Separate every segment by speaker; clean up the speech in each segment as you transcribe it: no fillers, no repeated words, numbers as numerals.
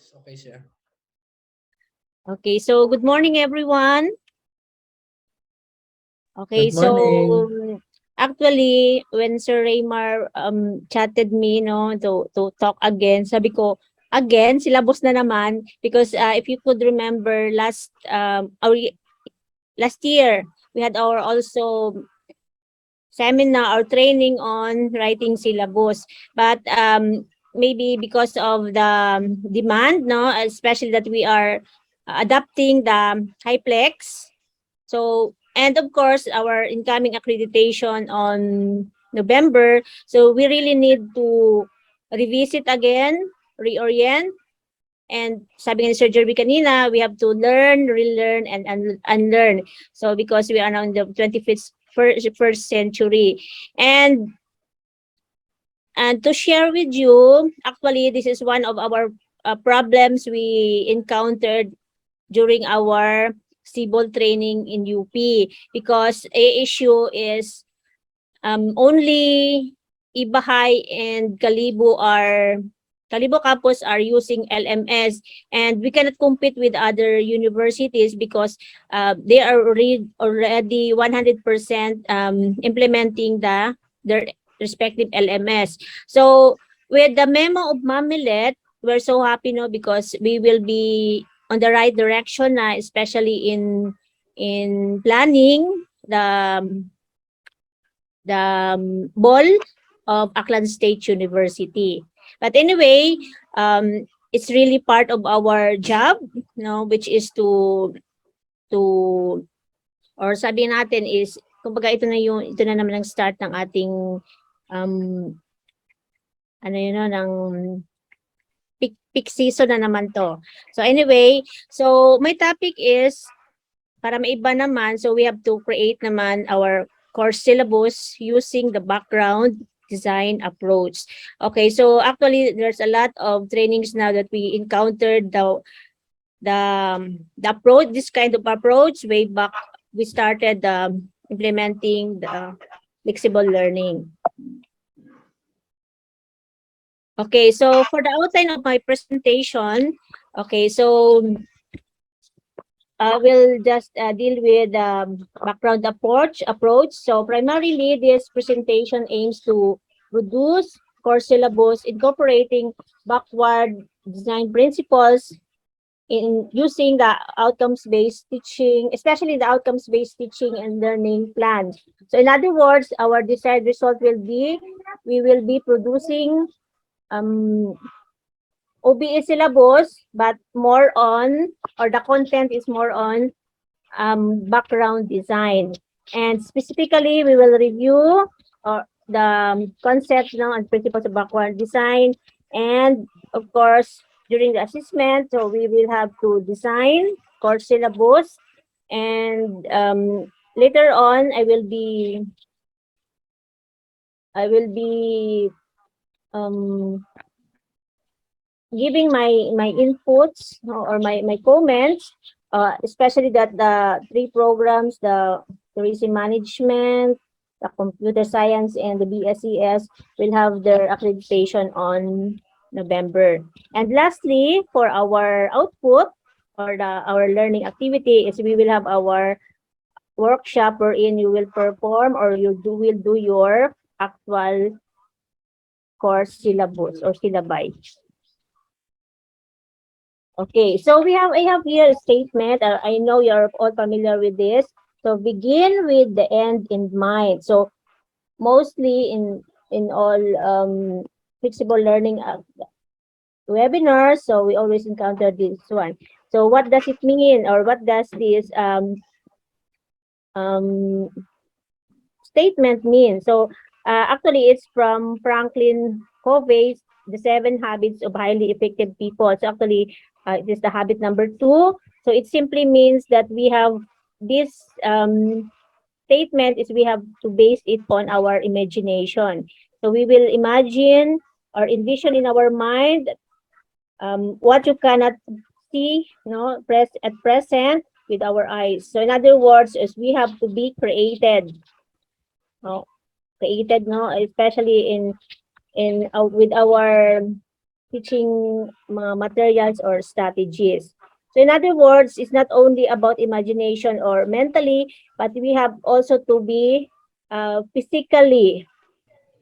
Speaker 1: Okay, sir.
Speaker 2: Okay, so good morning, everyone. Okay,
Speaker 1: Good
Speaker 2: so
Speaker 1: morning.
Speaker 2: actually, when Sir Raymar chatted me, no, to talk again, sabi ko, again, silabos na naman because if you could remember last year, we had our also seminar or training on writing syllabus. But maybe because of the demand, no, especially that we are adapting the HyPlex. So, and of course, our incoming accreditation on November. So, we really need to revisit again, reorient. And sabi nga ni Sir Jerby kanina, we have to learn, relearn, and unlearn. So, because we are now in the 21st century. And to share with you, actually, this is one of our problems we encountered during our civil training in UP, because a issue is only Ibahay and Kalibo campus are using LMS, and we cannot compete with other universities because they are already 100% implementing their respective LMS. So with the memo of Mamilet, we're so happy, no, because we will be on the right direction na, especially in planning the ball of Aklan State University. But anyway, it's really part of our job, no, which is to or sabi natin is, kumbaga ito na naman ang start ng ating ano yun, no, ng peak season na naman to. So anyway, so my topic is para maiba naman, so we have to create naman our course syllabus using the background design approach. Okay, so actually there's a lot of trainings now that we encountered the approach, this kind of approach way back we started implementing the flexible learning. Okay, so for the outline of my presentation, okay, so we'll just deal with background approach. So primarily, this presentation aims to produce course syllabus incorporating backward design principles in using the outcomes-based teaching, especially the outcomes-based teaching and learning plans. So in other words, our desired result will be, we will be producing OBE syllabus, but more on, or the content is more on background design. And specifically, we will review the concepts now and principles of background design. And of course, during the assessment, so we will have to design course syllabus. And later on, I will be giving my inputs or my comments, especially that the three programs, the tourism management, the computer science, and the BSES will have their accreditation on November. And lastly, for our output or our learning activity is we will have our workshop wherein you will perform or will do your actual course syllabus or syllabi. Okay, so I have here a statement. I know you're all familiar with this. So begin with the end in mind. So mostly in all flexible learning webinars, so we always encounter this one. So what does it mean, or what does this statement mean? So actually, it's from Franklin Covey's The 7 Habits of Highly Effective People. So actually, it is the habit number 2. So it simply means that we have this statement is we have to base it on our imagination. So we will imagine or envision in our mind what you cannot see, no, at present with our eyes. So in other words, is we have to be created, no, especially in with our teaching mga materials or strategies. So in other words, it's not only about imagination or mentally, but we have also to be physically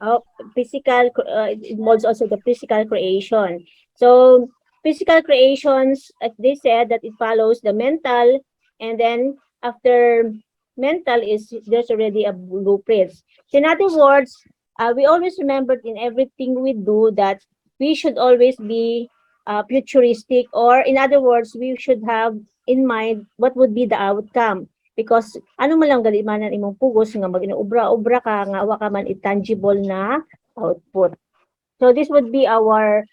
Speaker 2: uh, it involves also the physical creation. So physical creations, as they said, that it follows the mental, and then after mental is there's already a blueprint. So in other words, we always remember in everything we do that we should always be futuristic, or in other words, we should have in mind what would be the outcome. Because ano man lang gali man ang imong pugos nga mag-obra-obra ka nga wa ka man intangible na output. So this would be our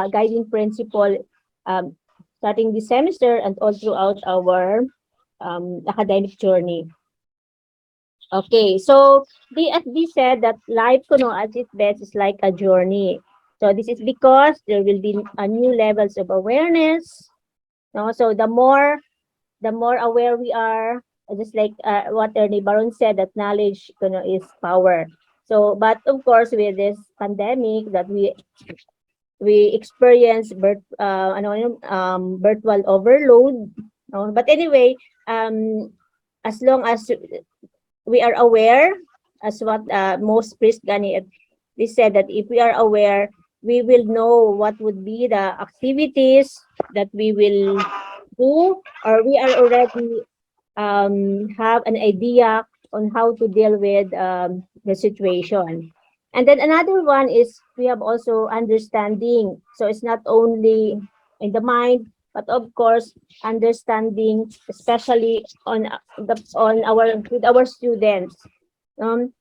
Speaker 2: guiding principle um, starting this semester and all throughout our academic journey. Okay, so they said that life kuno at its best is like a journey. So this is because there will be new levels of awareness. No, so the more aware we are, just like what Ernie Baron said, that knowledge is power. So, but of course, with this pandemic that we experience virtual overload. No? But anyway, as long as we are aware, as what most priests gani they said that if we are aware, we will know what would be the activities that we will do, or we are already have an idea on how to deal with the situation. And then another one is we have also understanding. So it's not only in the mind, but of course understanding, especially on our with our students. Um,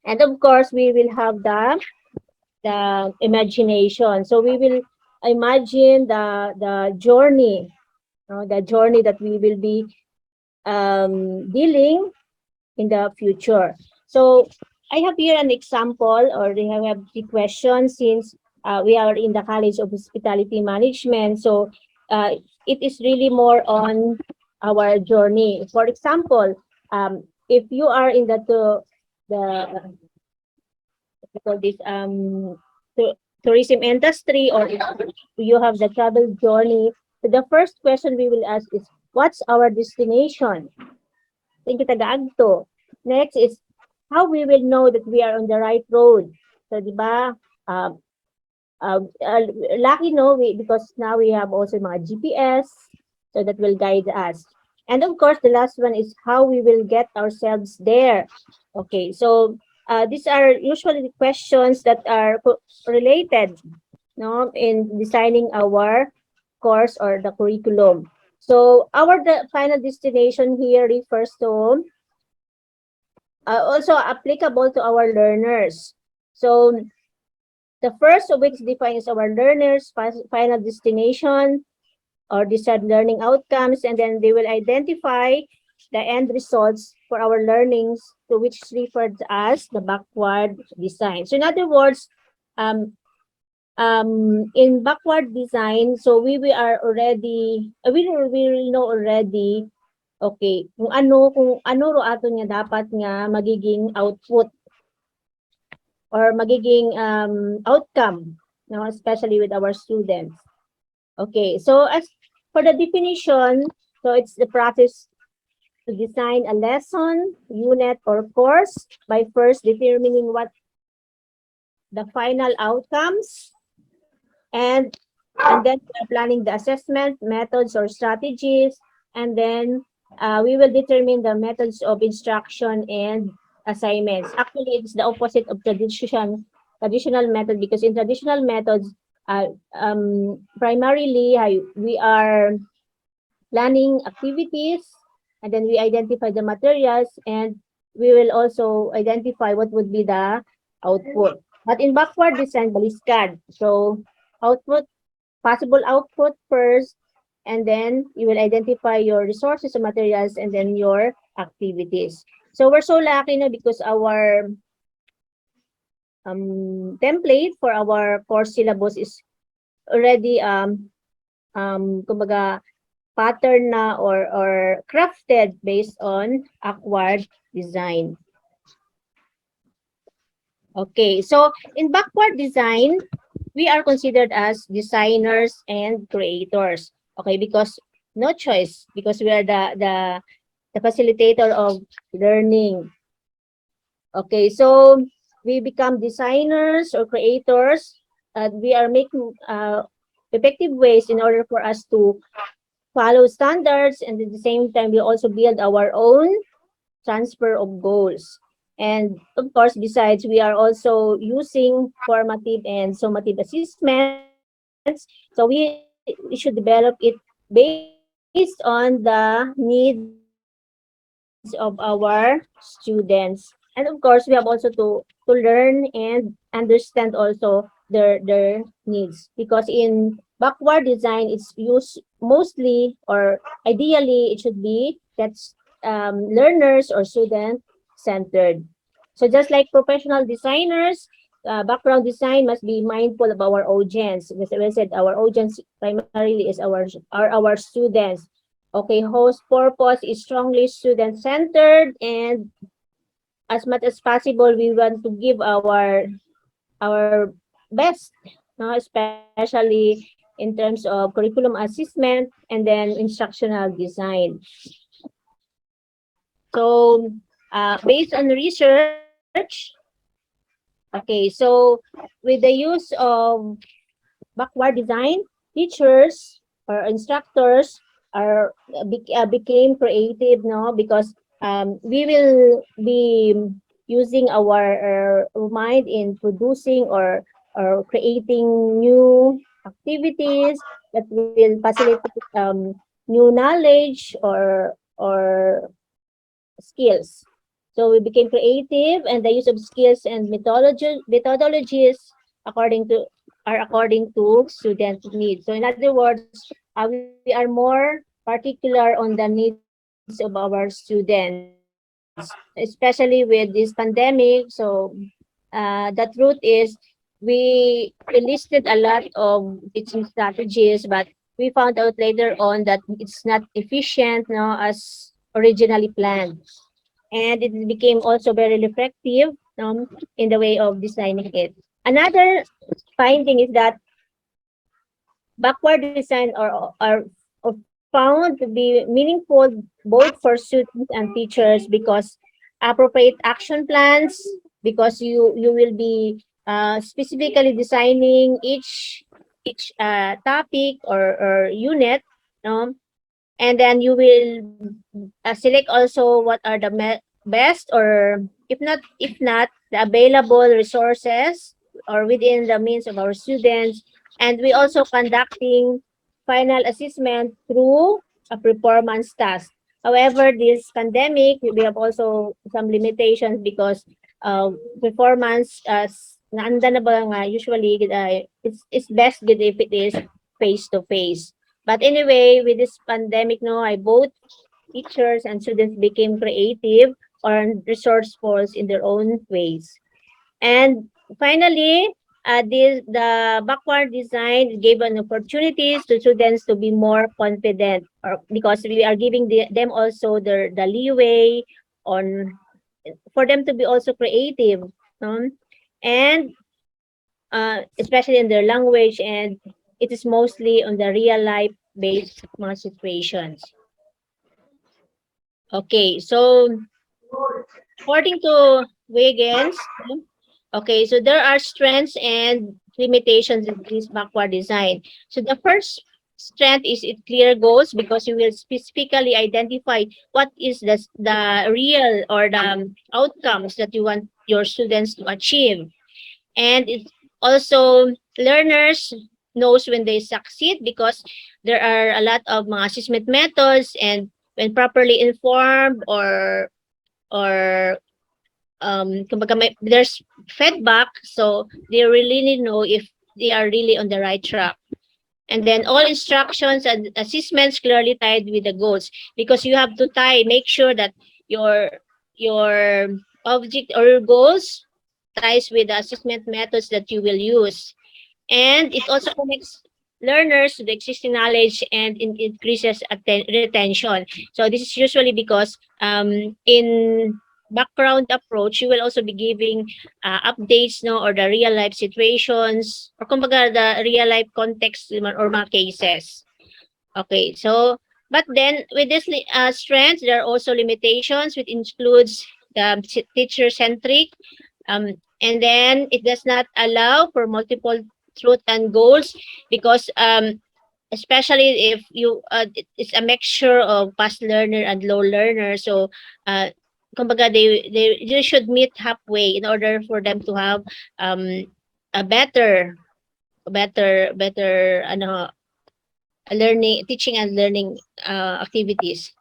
Speaker 2: and of course we will have the imagination. So we will imagine the journey, the journey that we will be dealing in the future. So I have here an example, or they have the question since we are in the College of Hospitality Management. So it is really more on our journey. For example, if you are in the this tourism industry, or if you have the travel journey, so the first question we will ask is, what's our destination? Thank you, Taga-Agto. Next is how we will know that we are on the right road. So, di ba? Uh, lucky no, because now we have also mga GPS, so that will guide us. And of course, the last one is how we will get ourselves there. Okay, so these are usually the questions that are related, no, in designing our course or the curriculum. So our final destination here refers to also applicable to our learners. So the first of which defines our learners' final destination or desired learning outcomes, and then they will identify the end results for our learnings, to which is referred as the backward design. So in other words, in backward design, so we are already, we will know already, okay, kung ano ro ato nga dapat nga magiging output or magiging outcome, no, especially with our students. Okay, so as for the definition, so it's the process to design a lesson, unit, or course by first determining what the final outcomes, and then planning the assessment methods or strategies, and then we will determine the methods of instruction and assignments. Actually, it's the opposite of traditional method, because in traditional methods, primarily we are planning activities, and then we identify the materials, and we will also identify what would be the output. But in backward design, baliskad. So output, possible output first, and then you will identify your resources and materials, and then your activities. So we're so lucky na because our template for our course syllabus is already kumbaga pattern na or crafted based on backward design. Okay, so in backward design, we are considered as designers and creators. Okay, because no choice, because we are the facilitator of learning. Okay, so we become designers or creators. We are making effective ways in order for us to follow standards, and at the same time, we also build our own transfer of goals. And of course, besides, we are also using formative and summative assessments. So we should develop it based on the needs of our students. And of course, we have also to learn and understand also their needs. Because in backward design, it's used mostly, or ideally, it should be that's learners or student centered. So just like professional designers, background design must be mindful of our audience. As I said, our audience primarily is our students. Okay, host purpose is strongly student centered, and as much as possible, we want to give our best, no? Especially in terms of curriculum assessment and then instructional design. So, based on research, okay, so with the use of backward design, teachers or instructors became creative, no? Because we will be using our mind in producing or creating new activities that will facilitate new knowledge or skills. So we became creative, and the use of skills and methodologies according to according to student needs. So in other words, we are more particular on the needs of our students, especially with this pandemic. So the truth is we listed a lot of teaching strategies, but we found out later on that it's not efficient, no, as originally planned. And it became also very effective in the way of designing it. Another finding is that backward design are found to be meaningful both for students and teachers because appropriate action plans, because you will be specifically designing each topic or unit, no? And then you will select also what are the best, or if not the available resources or within the means of our students. And we also conducting final assessment through a performance task. However, this pandemic, we have also some limitations because performance naanda na ba nga usually it's best good if it is face to face. But anyway, with this pandemic, no, I both teachers and students became creative or resourceful in their own ways. And finally, the backward design gave an opportunities to students to be more confident, or because we are giving them also the leeway on for them to be also creative, um, and especially in their language, and it is mostly on the real life based mga situations. Okay, so according to Wiggins, okay, so there are strengths and limitations in this backward design. So the first strength is it clear goals because you will specifically identify what is the real or the outcomes that you want your students to achieve. And it also learners knows when they succeed because there are a lot of mga assessment methods, and when properly informed or kumbaga there's feedback, so they really know if they are really on the right track. And then all instructions and assessments clearly tied with the goals, because you have to make sure that your object or your goals ties with the assessment methods that you will use. And it also connects learners to the existing knowledge and increases retention. So this is usually because in background approach, you will also be giving updates, no, or the real life situations, or kumbaga the real life context or mga cases. Okay, so but then with this strengths, there are also limitations, which includes the teacher centric, and then it does not allow for multiple truth and goals because especially if you it's a mixture of fast learner and low learner, so uh kumbaga they should meet halfway in order for them to have um a better ano learning, teaching and learning activities.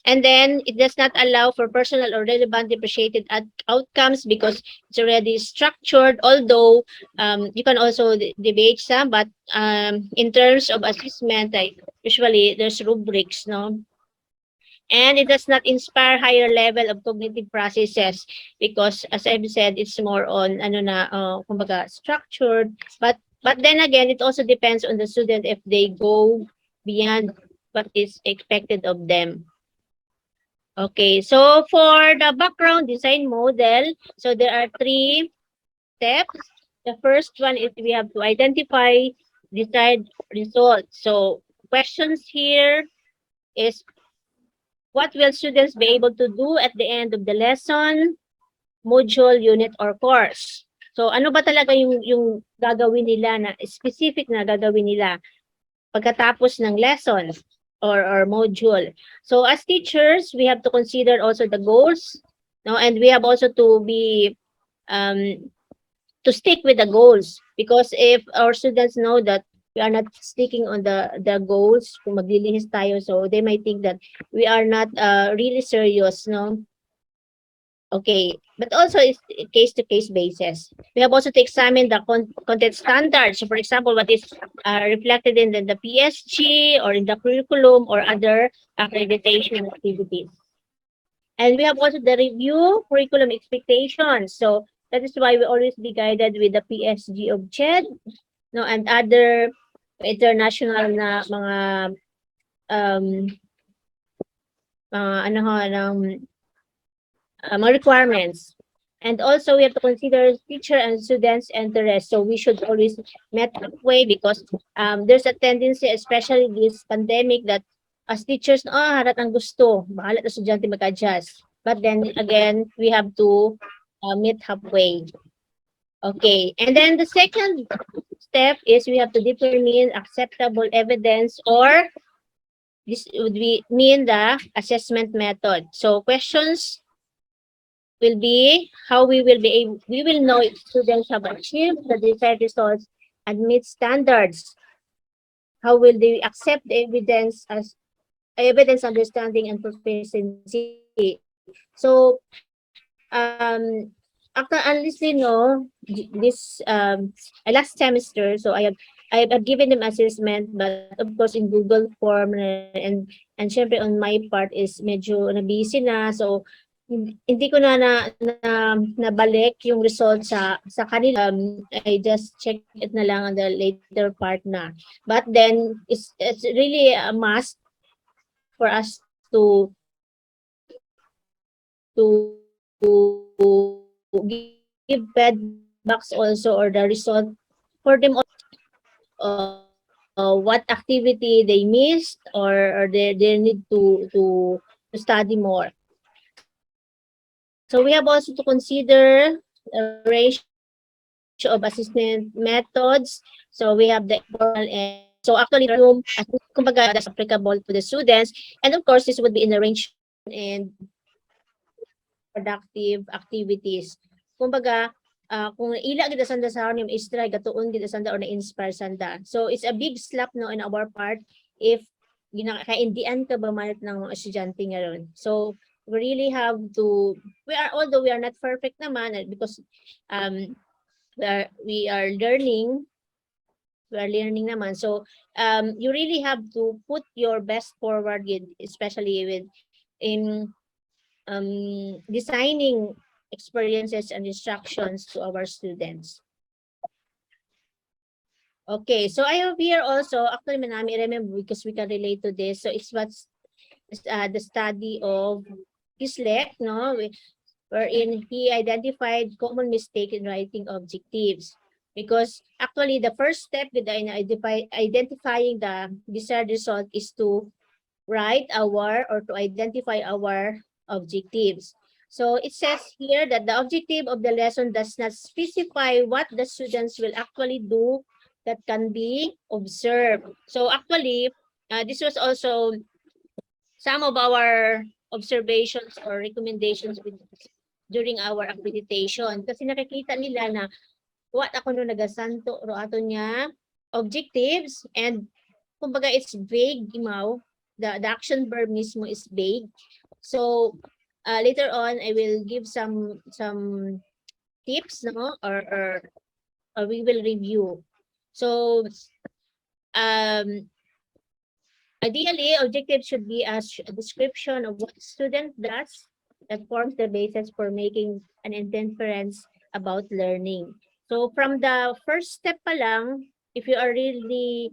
Speaker 2: And then it does not allow for personal or relevant differentiated outcomes because it's already structured. Although you can also debate some, but in terms of assessment, like usually there's rubrics, no, and it does not inspire higher level of cognitive processes because, as I've said, it's more on ano na, kumbaga structured. But then again, it also depends on the student if they go beyond what is expected of them. Okay, so for the background design model, so there are three steps. The first one is we have to identify desired results. So questions here is what will students be able to do at the end of the lesson, module, unit, or course? So ano ba talaga yung gagawin nila na specific na gagawin nila pagkatapos ng lesson or module. So as teachers, we have to consider also the goals, no, and we have also to be um to stick with the goals because if our students know that we are not sticking on the goals, kung maglilihis tayo, so they might think that we are not really serious, no. Okay, but also it's case to case basis. We have also to examine the content standards. So for example, what is reflected in the PSG or in the curriculum or other accreditation activities. And we have also the review curriculum expectations. So that is why we always be guided with the PSG of CHED, no, and other international na um ano ho, mga requirements. And also, we have to consider teacher and students' interest. So we should always met halfway because there's a tendency, especially this pandemic, that as teachers, harat ang gusto. Bahala na estudyante mag-adjust. But then again, we have to meet halfway. Okay. And then the second step is we have to determine acceptable evidence, or this would be mean the assessment method. So questions will be how we will be able, we will know if students have achieved the desired results and meet standards. How will they accept the evidence as evidence, understanding, and proficiency? So, after honestly no, this last semester, so I've given them assessment, but of course in Google form, and syempre on my part is medyo na busy na, so hindi ko nabalik yung result sa kanila. I just check it na lang on the later part na. But then it's really a must for us to give feedbacks also, or the result for them what activity they missed, or they need to study more. So we have also to consider a ratio of assessment methods. So we have the informal and so actually the room kumbaga that's applicable to the students, and of course this would be in the range and productive activities. Kumbaga kung ila gid sanda sa haron yung istra gatuon gid sanda or na-inspire sanda. So it's a big slap no in our part if ginakaindian ka ba man ng estudyante ngayon. So we really have to, although we are not perfect naman because we are learning naman. So you really have to put your best forward, especially with in designing experiences and instructions to our students. Okay, so I have here also, actually manami remember because we can relate to this. So it's what's the study of Kislek, no? wherein he identified common mistake in writing objectives. Because actually, the first step with identifying the desired result is to write our or to identify our objectives. So it says here that the objective of the lesson does not specify what the students will actually do that can be observed. So actually, this was also some of our observations or recommendations during our accreditation. Kasi nakikita nila na what ako no nagasanto ro ato niya objectives and kumbaga it's vague imaw. The action verb mismo is vague. So later on I will give some tips no or we will review. So um ideally, objective should be a description of what student does that forms the basis for making an inference about learning. So from the first step pa lang, if you are really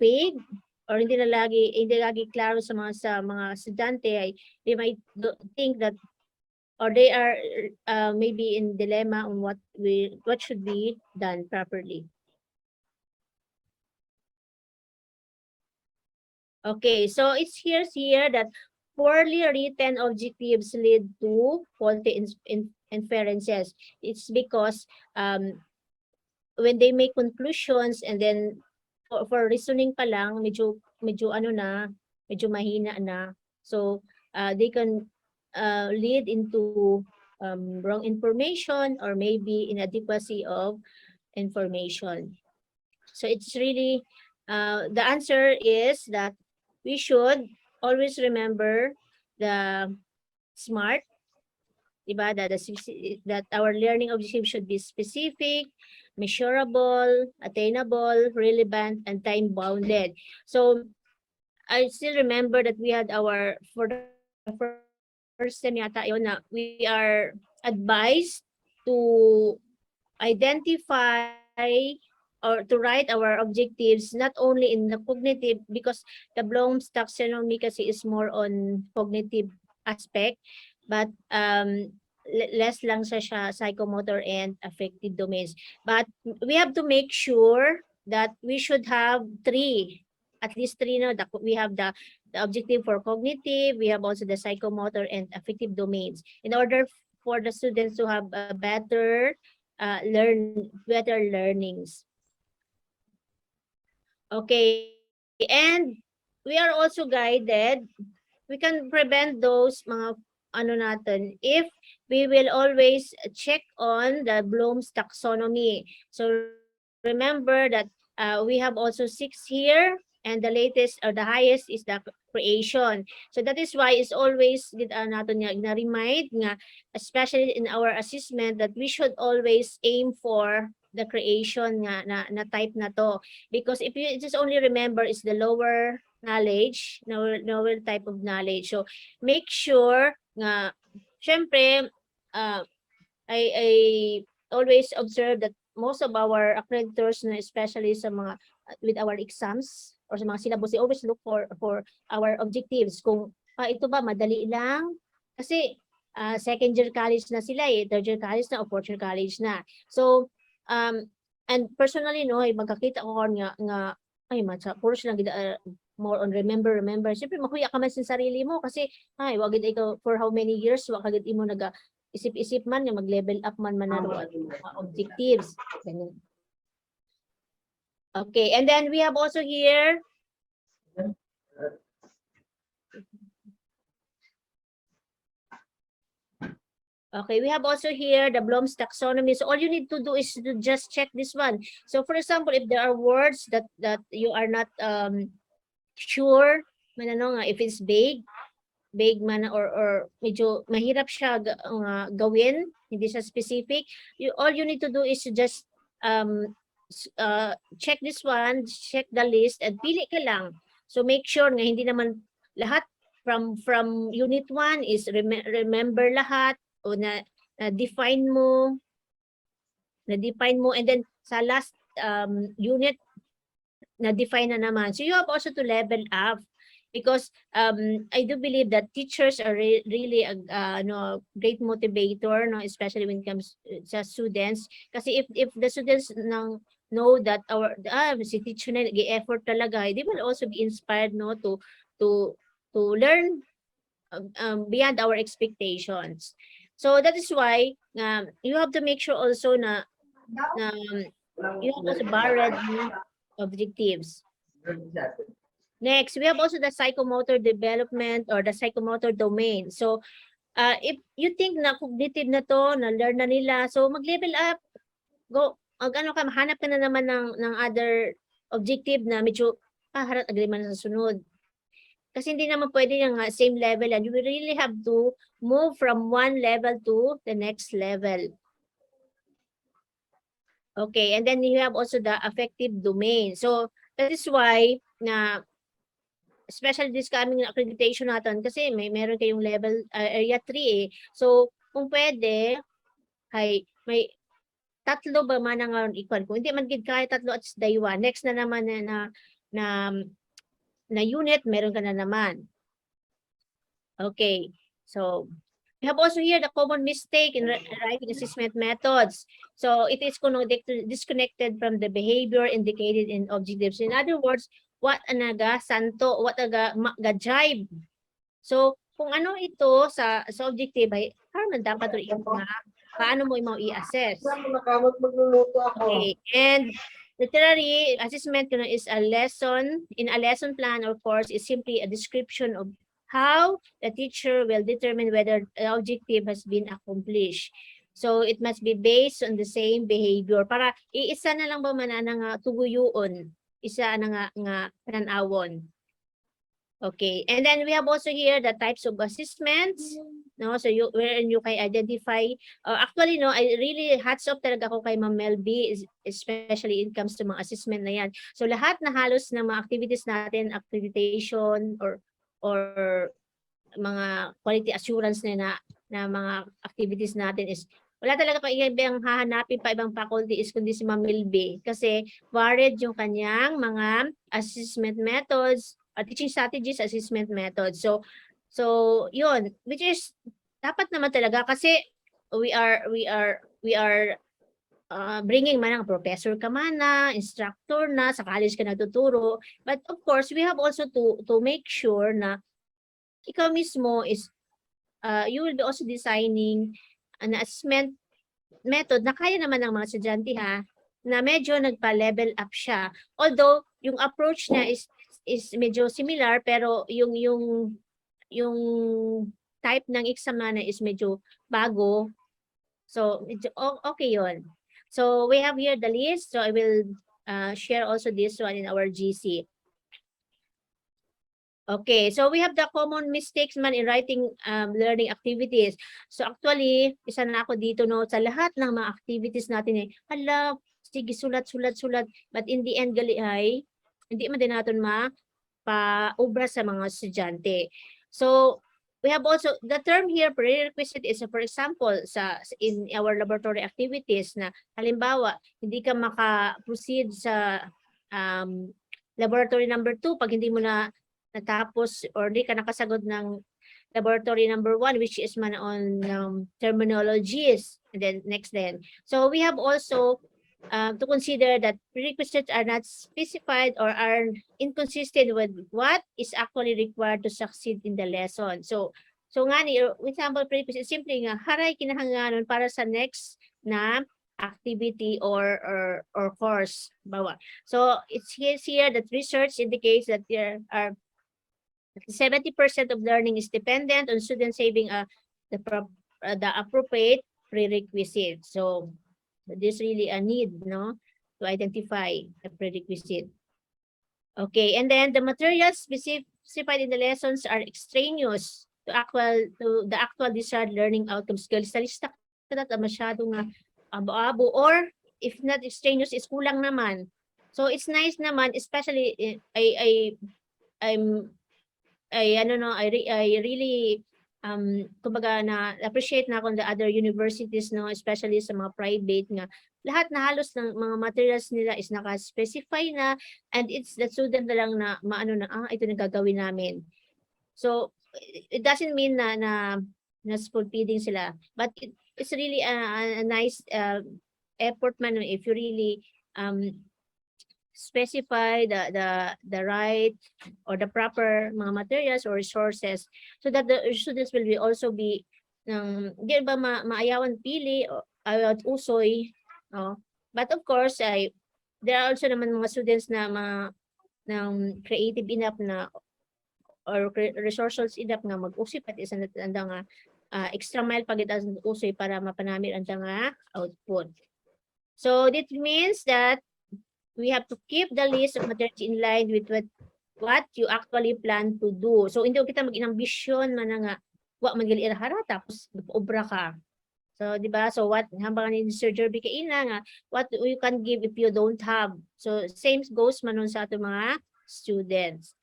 Speaker 2: vague or hindi lagi klaro sa mga estudyante, they might think that or they are maybe in dilemma on what should be done properly. Okay, so it's here that poorly written objectives lead to faulty inferences. It's because when they make conclusions and then for reasoning pa lang, medyo ano na, medyo mahina na. So they can lead into wrong information or maybe inadequacy of information. So it's really the answer is that we should always remember the SMART, diba? That our learning objective should be specific, measurable, attainable, relevant, and time-bounded. So I still remember that we had for the first time yata yun na we are advised to identify or to write our objectives not only in the cognitive because the Bloom's taxonomy kasi is more on cognitive aspect but less lang siya psychomotor and affective domains. But we have to make sure that we should have at least three. No? We have the objective for cognitive, we have also the psychomotor and affective domains in order for the students to have a better better learnings. Okay, and we are also guided. We can prevent those mga ano natin if we will always check on the Bloom's taxonomy. So remember that we have also 6 here and the latest or the highest is the creation. So that is why is always nato niya na-remind nga especially in our assessment that we should always aim for the creation nga na type na to because if you just only remember is the lower knowledge, lower type of knowledge. So make sure nga syempre I always observe that most of our accreditors na especially sa mga with our exams or sa mga syllabus, they always look for our objectives. Kung ito ba madali lang kasi second year college na sila third year college na o fourth year college na. So and personally no, magkakita ko nga ay matsa course lang more on remember. Siyempre makuya ka man sa sarili mo kasi ay wag gid ikaw for how many years wa kagid imo naga isip-isip man nga mag-level up man manaro objectives. Ganyan. Okay, and then we have also here okay, we have also here the Bloom's taxonomy. So all you need to do is to just check this one. So for example, if there are words that you are not sure manano nga if it's vague man or medyo mahirap siya gawin, hindi siya specific, all you need to do is to just check this one, check the list and pili ka lang. So make sure nga hindi naman lahat from unit 1 is remember lahat o na define mo and then sa last unit na define na naman. So you have also to level up because I do believe that teachers are really a no, great motivator, no, especially when it comes sa students. Kasi if the students know that si teacher na nag-effort talaga, they will also be inspired, no, to learn beyond our expectations. So that is why you have to make sure also na you have also borrowed objectives. Next, we have also the psychomotor development or the psychomotor domain. So, if you think na cognitive na to, na-learn na nila, so mag-level up, go, hanap ka na naman ng other objective na medyo, harap agreement sa sunod. Kasi hindi naman pwede yung same level, and you will really have to move from one level to the next level. Okay, and then you have also the affective domain. So, that is why na especially this coming accreditation natin kasi meron kayong level area 3 eh. So, kung pwede, may tatlo ba man ang ikon. Kung hindi man gid kaya tatlo at day 1, next na naman na unit, meron ka na naman. Okay. So, we have also here the common mistake in writing assessment methods. So, it is disconnected from the behavior indicated in objectives. In other words, what anaga santo, what aga ga-jive. So, kung ano ito sa objective ay parang dapat rin paano mo i-assess. Okay, and literary assessment is a lesson in a lesson plan or course is simply a description of how the teacher will determine whether the objective has been accomplished. So it must be based on the same behavior. Para iisa na lang ba man nga tuguyon, isa na nga pananawon. Okay, and then we have also here the types of assessments. No, so wherein you can identify. Actually, no, I really hats off talaga ako kay Ma'am Melby, especially in comes to mga assessment na yan. So lahat na halos ng mga activities natin, accreditation or mga quality assurance na mga activities natin is wala talaga pa ibang hahanapin pa ibang faculty is kundi si Ma'am Melby kasi varied yung kanyang mga assessment methods, teaching strategies, assessment methods. So yun, which is dapat naman talaga kasi we are bringing man ang professor ka man na, instructor na, sa college ka nagtuturo. But of course, we have also to make sure na ikaw mismo is you will be also designing an assessment method na kaya naman ng mga estudyante na medyo nagpa-level up siya. Although yung approach niya is medyo similar pero yung type ng exam na is medyo bago. So okay yun. So we have here the list. So I will share also this one in our GC. Okay, so we have the common mistakes man in writing learning activities. So actually, isa na ako dito no sa lahat ng mga activities natin hala, sige sulat. But in the end gali ay hindi man din natin pa-obra sa mga estudyante. So we have also the term here prerequisite is for example in our laboratory activities na halimbawa hindi ka maka-proceed sa laboratory number 2 pag hindi mo na natapos or di ka nakasagot ng laboratory number 1 which is man on terminologies and then next then. So we have also to consider that prerequisites are not specified or are inconsistent with what is actually required to succeed in the lesson. So nga ni example prerequisite simply nga haray kinahanglanon para sa next na activity or course bawa. So it's here that research indicates that there are 70% of learning is dependent on students having the appropriate prerequisite. So there's really a need, no, to identify the prerequisite. Okay, and then the materials specified in the lessons are extraneous to the actual desired learning outcomes. Sa lista ka masyadong abo-abo or if not extraneous is kulang naman. So it's nice naman, especially I really kumbaga na appreciate na ako the other universities no, especially sa mga private nga lahat na halos ng mga materials nila is naka-specify na, and it's the student na lang na maano na, ito na gagawin namin. So, it doesn't mean na spoon feeding sila, but it's really a nice effort man if you really specify the right or the proper mga materials or resources, so that the students will be also be di ba maayawan pili o ayaw usoy, but of course there are also naman mga students na ng creative enough na or resources enough nga mag-usip at isang nga extra mile pagid ang usoy para mapanamit ang nga output. So this means that we have to keep the list of materials in line with what you actually plan to do. So hindi kita mag-inambisyon man nga wa magilirahara tapos obra ka. So di ba? So what hambang ni Sir Jerby kaina nga what you can give if you don't have. So same goes man sa ato mga students.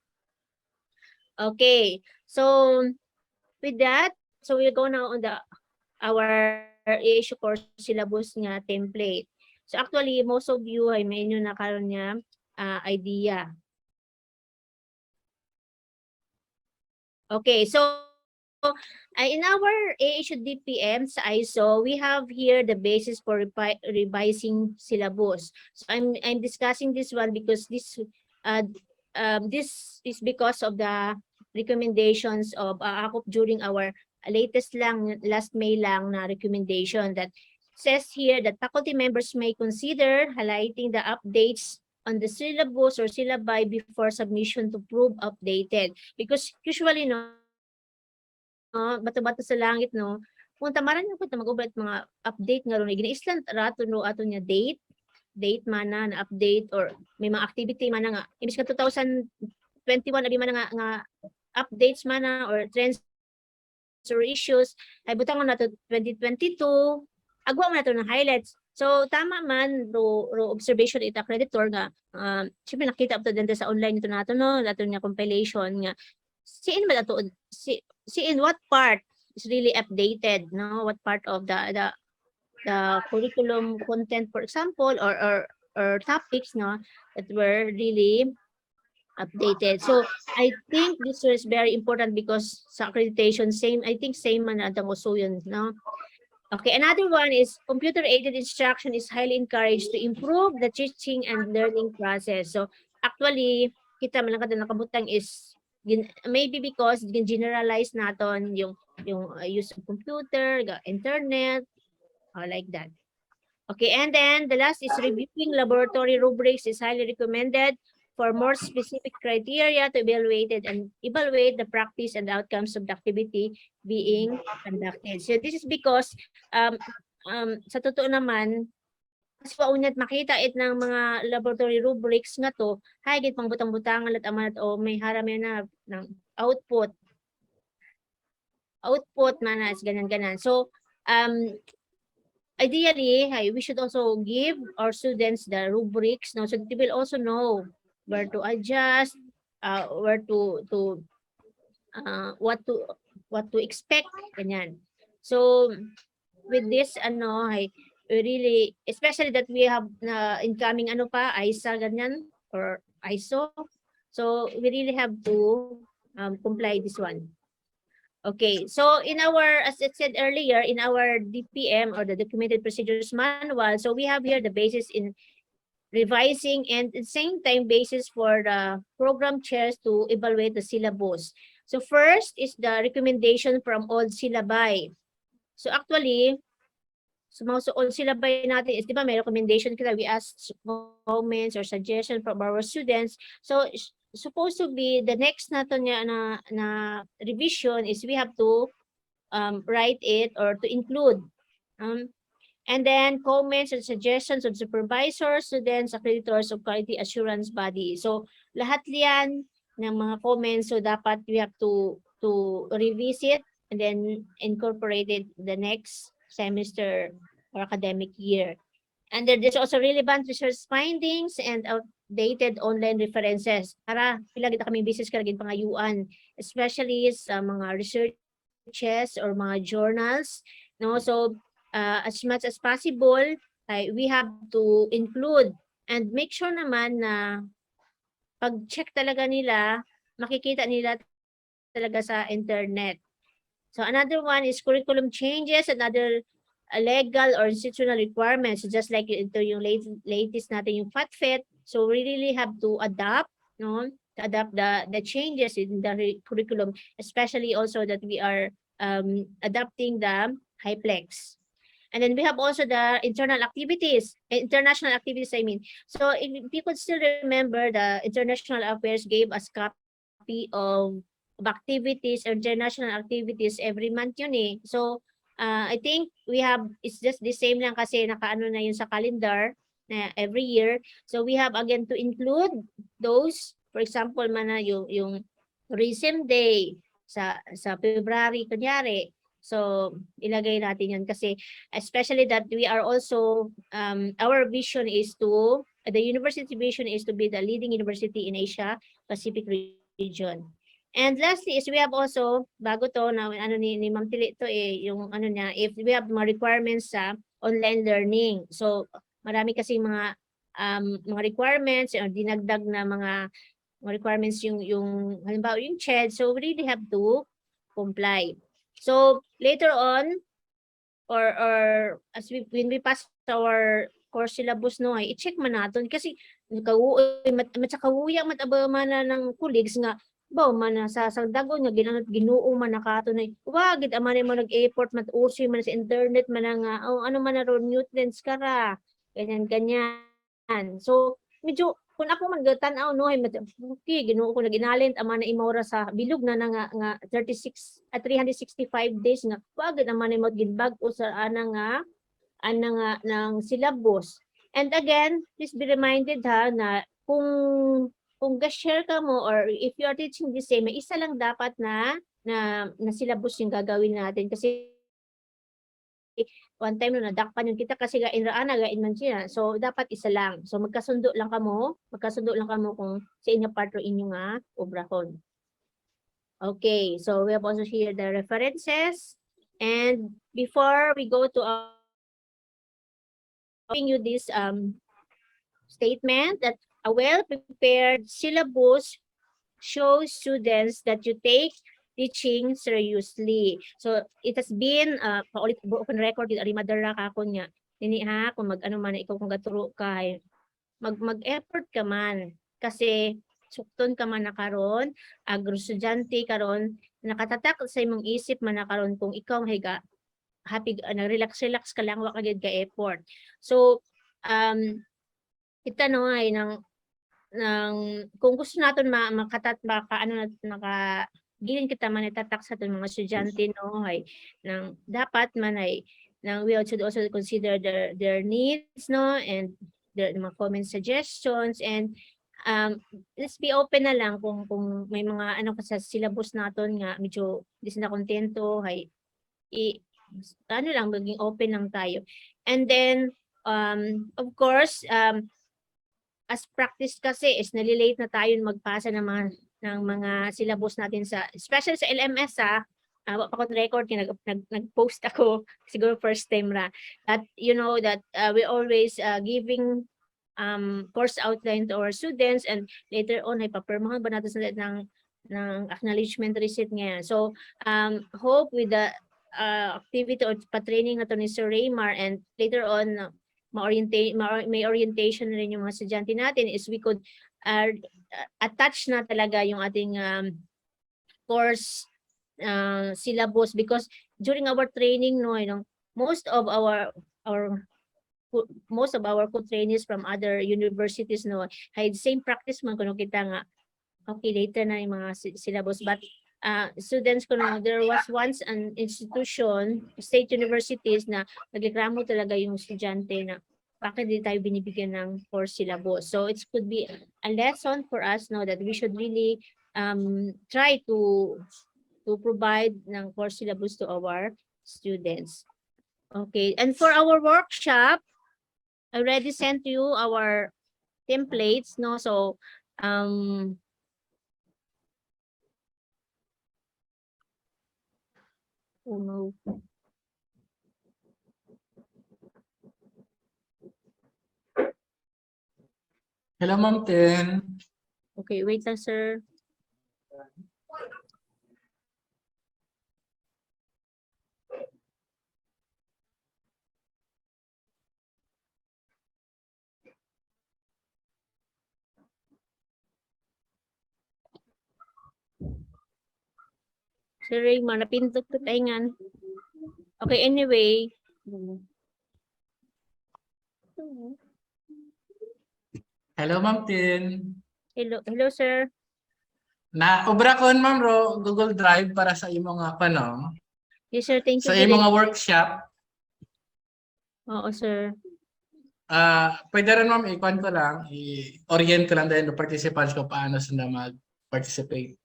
Speaker 2: Okay. So with that, so we'll go now on our issue course syllabus nga template. So actually, most of you ay may inyo na karon nga idea. Okay, so in our issue DPM sa ISO, we have here the basis for revising syllabus. So I'm discussing this one because this is because of the recommendations of AACOP during our latest last May lang na recommendation that says here that faculty members may consider highlighting the updates on the syllabus or syllabi before submission to prove updated. Because usually, bato-bato sa langit, kung tamaran nyo po mag-ubrat mga update nga ron, gina-islan rato ato niya date mana na update or may mga activity mana nga. Imbis ka 2021, abi mana nga updates mana or trends or issues, ay butang na to 2022, agwa mo na to ng highlights. So tama man ro observation ita creditor nga syempre nakita up to din sa online ito nato nato nga compilation nga siin ba dato in what part is really updated, what part of the curriculum content, for example, or topics that were really updated. So I think this is very important because sa accreditation same man atang uso yun, Okay, another one is computer-aided instruction is highly encouraged to improve the teaching and learning process. So actually, kita man lang nakabutang is maybe because generalize naton yung use of computer, internet, like that. Okay, and then the last is reviewing laboratory rubrics is highly recommended for more specific criteria to evaluate the practice and outcomes of the activity being conducted. So this is because sa totoo naman, mas paunat makita ng mga laboratory rubrics nga to, higit pang butang-butangan at amanat o may harami na ng output na is ganan-ganan. So ideally, we should also give our students the rubrics, so they will also know where to adjust, where to what to expect, ganyan. So with this we really, especially that we have incoming ISA ganyan or ISO, so we really have to comply this one. Okay, so in our, as it said earlier, in our DPM or the Documented Procedures Manual, so we have here the basis in revising and at the same time basis for the program chairs to evaluate the syllabus. So first is the recommendation from all syllabi. So actually, so all syllabi natin is, di ba, may recommendation kita, we ask comments or suggestions from our students. So supposed to be the next natin na revision is we have to write it or to include and then comments and suggestions of supervisors, students, accreditors of quality assurance body. So lahat yan ng mga comments, so dapat we have to revisit and then incorporate it the next semester or academic year. And then there's also relevant research findings and outdated online references. Para pila kita kami business kalagin pangayuan, especially sa mga researches or mga journals, no? So as much as possible, we have to include and make sure naman na pag-check talaga nila, makikita nila talaga sa internet. So another one is curriculum changes and other legal or institutional requirements. So just like ito yung latest natin yung FATFET. So we really have to adapt, no? To adapt the changes in the curriculum, especially also that we are adapting the HIPLEX. And then we have also the international activities, I mean. So if you could still remember, the International Affairs gave us copy of activities or international activities every month yun eh. So I think we have, it's just the same lang kasi nakaano na yun sa calendar na every year. So we have again to include those, for example man na yung tourism day sa February kunyari. So ilagay natin yan kasi especially that we are also our vision is to the university vision is to be the leading university in Asia Pacific region. And lastly is we have also bago to na ano ni Ma'am Tili to eh yung ano niya, if we have mga requirements sa online learning. So marami kasi mga requirements or dinagdag na mga requirements yung halimbawa yung CHED, so we really have to comply. So later on or as when we pass our course syllabus no ay i-check man naton kasi kauoy matsakawuya mataba man ng colleagues nga ba man sa dagon nga ginanot Ginoo man nakato na wa gid man mo nag-effort mat usoy man sa internet man nga oh, ano man na ron nutrients kara ganyan. So medyo kung ako man tan-aw no ay okay Ginoo ko naginalent ama na imora sa bilog na nga 36 at 365 days nga wagad man mo gidbag-o sa nga ng syllabus. And again, please be reminded ha na kung ga-share ka mo or if you are teaching the same, may isa lang dapat na syllabus yung gagawin natin kasi one time no nadakpan yung kita kasi gain man siya. So dapat isa lang. So magkasundo lang kamo kung sa inyo part inyo nga obrahon. Okay, so we have also here the references. And before we go to giving you this statement that a well-prepared syllabus shows students that you take teaching seriously. So it has been paulit open record din ari madara ka kon nya. Dini ha kung mag-ano man ikaw kung gaturo ka mag-effort ka man kasi sukton ka man na karon, estudyante karon nakatatak sa imong isip man na karon kung ikaw higa happy relax ka lang wa ka gid ka effort. So kita no ay kung gusto naton gilin kita man itatak sa aton mga estudyante no ay nang dapat man ay nang we should also consider their needs no and their mga comments, suggestions, and let's be open na lang kung may mga ano sa syllabus naton nga medyo di sila kontento ay ano lang maging open lang tayo. And then of course as practice kasi is nalilate na tayo magpasa ng mga syllabus natin sa especially sa LMS pa ko record nag-post ako siguro first time ra that you know that we always giving course outline to our students and later on ay papirmahan ba natin sa ng acknowledgement receipt niya. So hope with the activity or pa-training na to ni Sir Raymar and later on may orientation rin yung mga estudyante natin is we could attach na talaga yung ating course syllabus because during our training no most of our co-trainees from other universities no had same practice man kuno kita nga okay later na yung mga syllabus but students ko no there was once an institution state universities na nagreklamo talaga yung estudyante na bakit di tayo binibigyan ng course syllabus. So it could be a lesson for us no that we should really try to provide ng course syllabus to our students. Okay, and for our workshop, I already sent you our templates, no? So, oh no.
Speaker 1: Hello, Ma'am Tin.
Speaker 2: Okay, wait lang, sir. Sir Raymond, napindot ko taingan. Okay, anyway.
Speaker 1: Hello, Ma'am Tin.
Speaker 2: Hello, sir.
Speaker 1: Na-obra ko, Ma'am Ro, Google Drive para sa imong nga no?
Speaker 2: Yes, sir. Thank you.
Speaker 1: Sa
Speaker 2: Good.
Speaker 1: imong nga workshop.
Speaker 2: Oo, sir.
Speaker 1: Pwede rin, Ma'am, i-con ko lang, i-orient ko lang din ng participants ko paano sila mag-participate.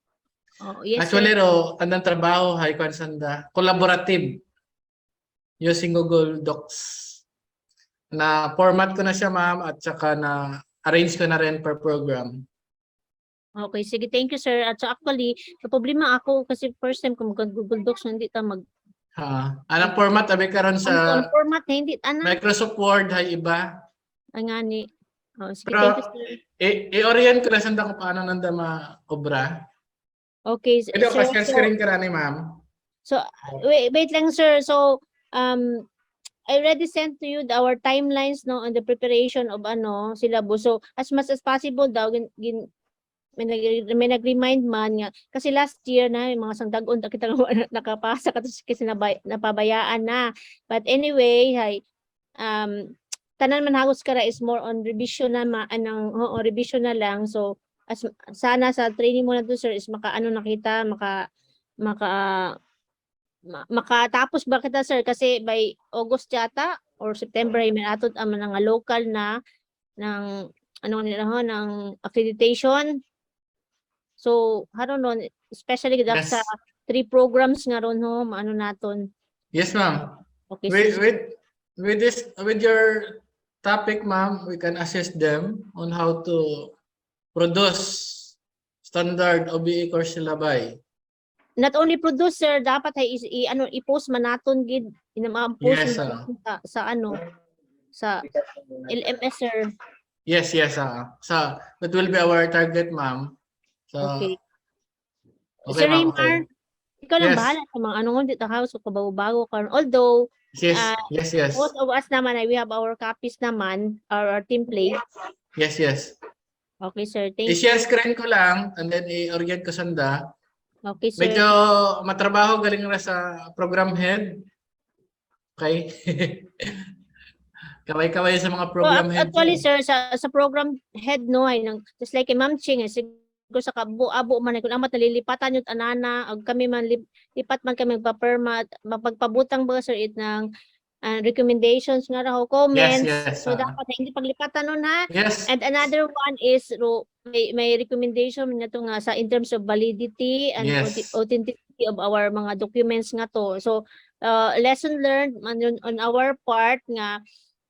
Speaker 2: Oh, yes,
Speaker 1: Actually,
Speaker 2: sir.
Speaker 1: ro, andang trabaho, hay kwan sanda, collaborative using Google Docs. Na format ko na siya, Ma'am, at saka na arrange ko na rin per program.
Speaker 2: Okay, sige. Thank you, sir. At so actually, sa problema ako kasi first time ko mag-Google Docs, hindi ta mag...
Speaker 1: Anong format abi karon sa
Speaker 2: Ang format, hindi.
Speaker 1: Microsoft Word hay iba.
Speaker 2: Ang ngani. Oh, sige,
Speaker 1: Pero
Speaker 2: thank you, sir.
Speaker 1: i-orient ko na sanda kung paano nanda ma-obra.
Speaker 2: Okay,
Speaker 1: Pwede ko
Speaker 2: sir.
Speaker 1: pa screen ka ni Ma'am.
Speaker 2: So, wait lang, sir. So, I already sent to you our timelines no on the preparation of syllabus. So, as much as possible daw may nag-remind man nga kasi last year na yung mga sangdagon kita nakapasa kasi napabayaan na. But anyway, tanan man hagos kara is more on revision na revision na lang. So as sana sa training mo na to, sir, is na kita makatapos ba kita, sir, kasi by August yata or September may atod ang mga local na ng ng accreditation. So, haron ron, especially
Speaker 1: Yes.
Speaker 2: sa 3 programs nga ron ho, naton.
Speaker 1: Yes, Ma'am.
Speaker 2: Okay,
Speaker 1: With your topic, Ma'am, we can assist them on how to produce standard OBE course syllabi.
Speaker 2: not only producer, dapat ay i-post man naton gid, post
Speaker 1: Yes,
Speaker 2: sa LMS, sir.
Speaker 1: Yes. So that will be our target, Ma'am. So,
Speaker 2: Okay.
Speaker 1: Okay,
Speaker 2: Sir
Speaker 1: Ma'am.
Speaker 2: Raymar,
Speaker 1: Okay.
Speaker 2: ikaw lang
Speaker 1: Yes.
Speaker 2: bahala sa mga ngon dito house o kabago-bago karon. Although
Speaker 1: Yes.
Speaker 2: most of us naman we have our copies naman, our template.
Speaker 1: Yes.
Speaker 2: Okay, sir. Thank
Speaker 1: I-share
Speaker 2: you.
Speaker 1: screen ko lang and then i-orient ko sanda.
Speaker 2: Okay, sir.
Speaker 1: Medyo matrabaho galing na sa program head. Okay? Kaway-kaway sa mga program head.
Speaker 2: Actually, sir, sa program head no ay nang just like Ma'am Ching, siguro sa abo man kun amat nalilipatan yung anana ag kami man lipat man kami magpa-perma mapagpabutang ba, sir, ng recommendations nga raw, comments.
Speaker 1: Yes.
Speaker 2: So dapat na hindi paglipatan nun, ha.
Speaker 1: Yes.
Speaker 2: And another one is may recommendation na to nga sa in terms of validity and
Speaker 1: Yes.
Speaker 2: authenticity of our mga documents nga to. So lesson learned on our part nga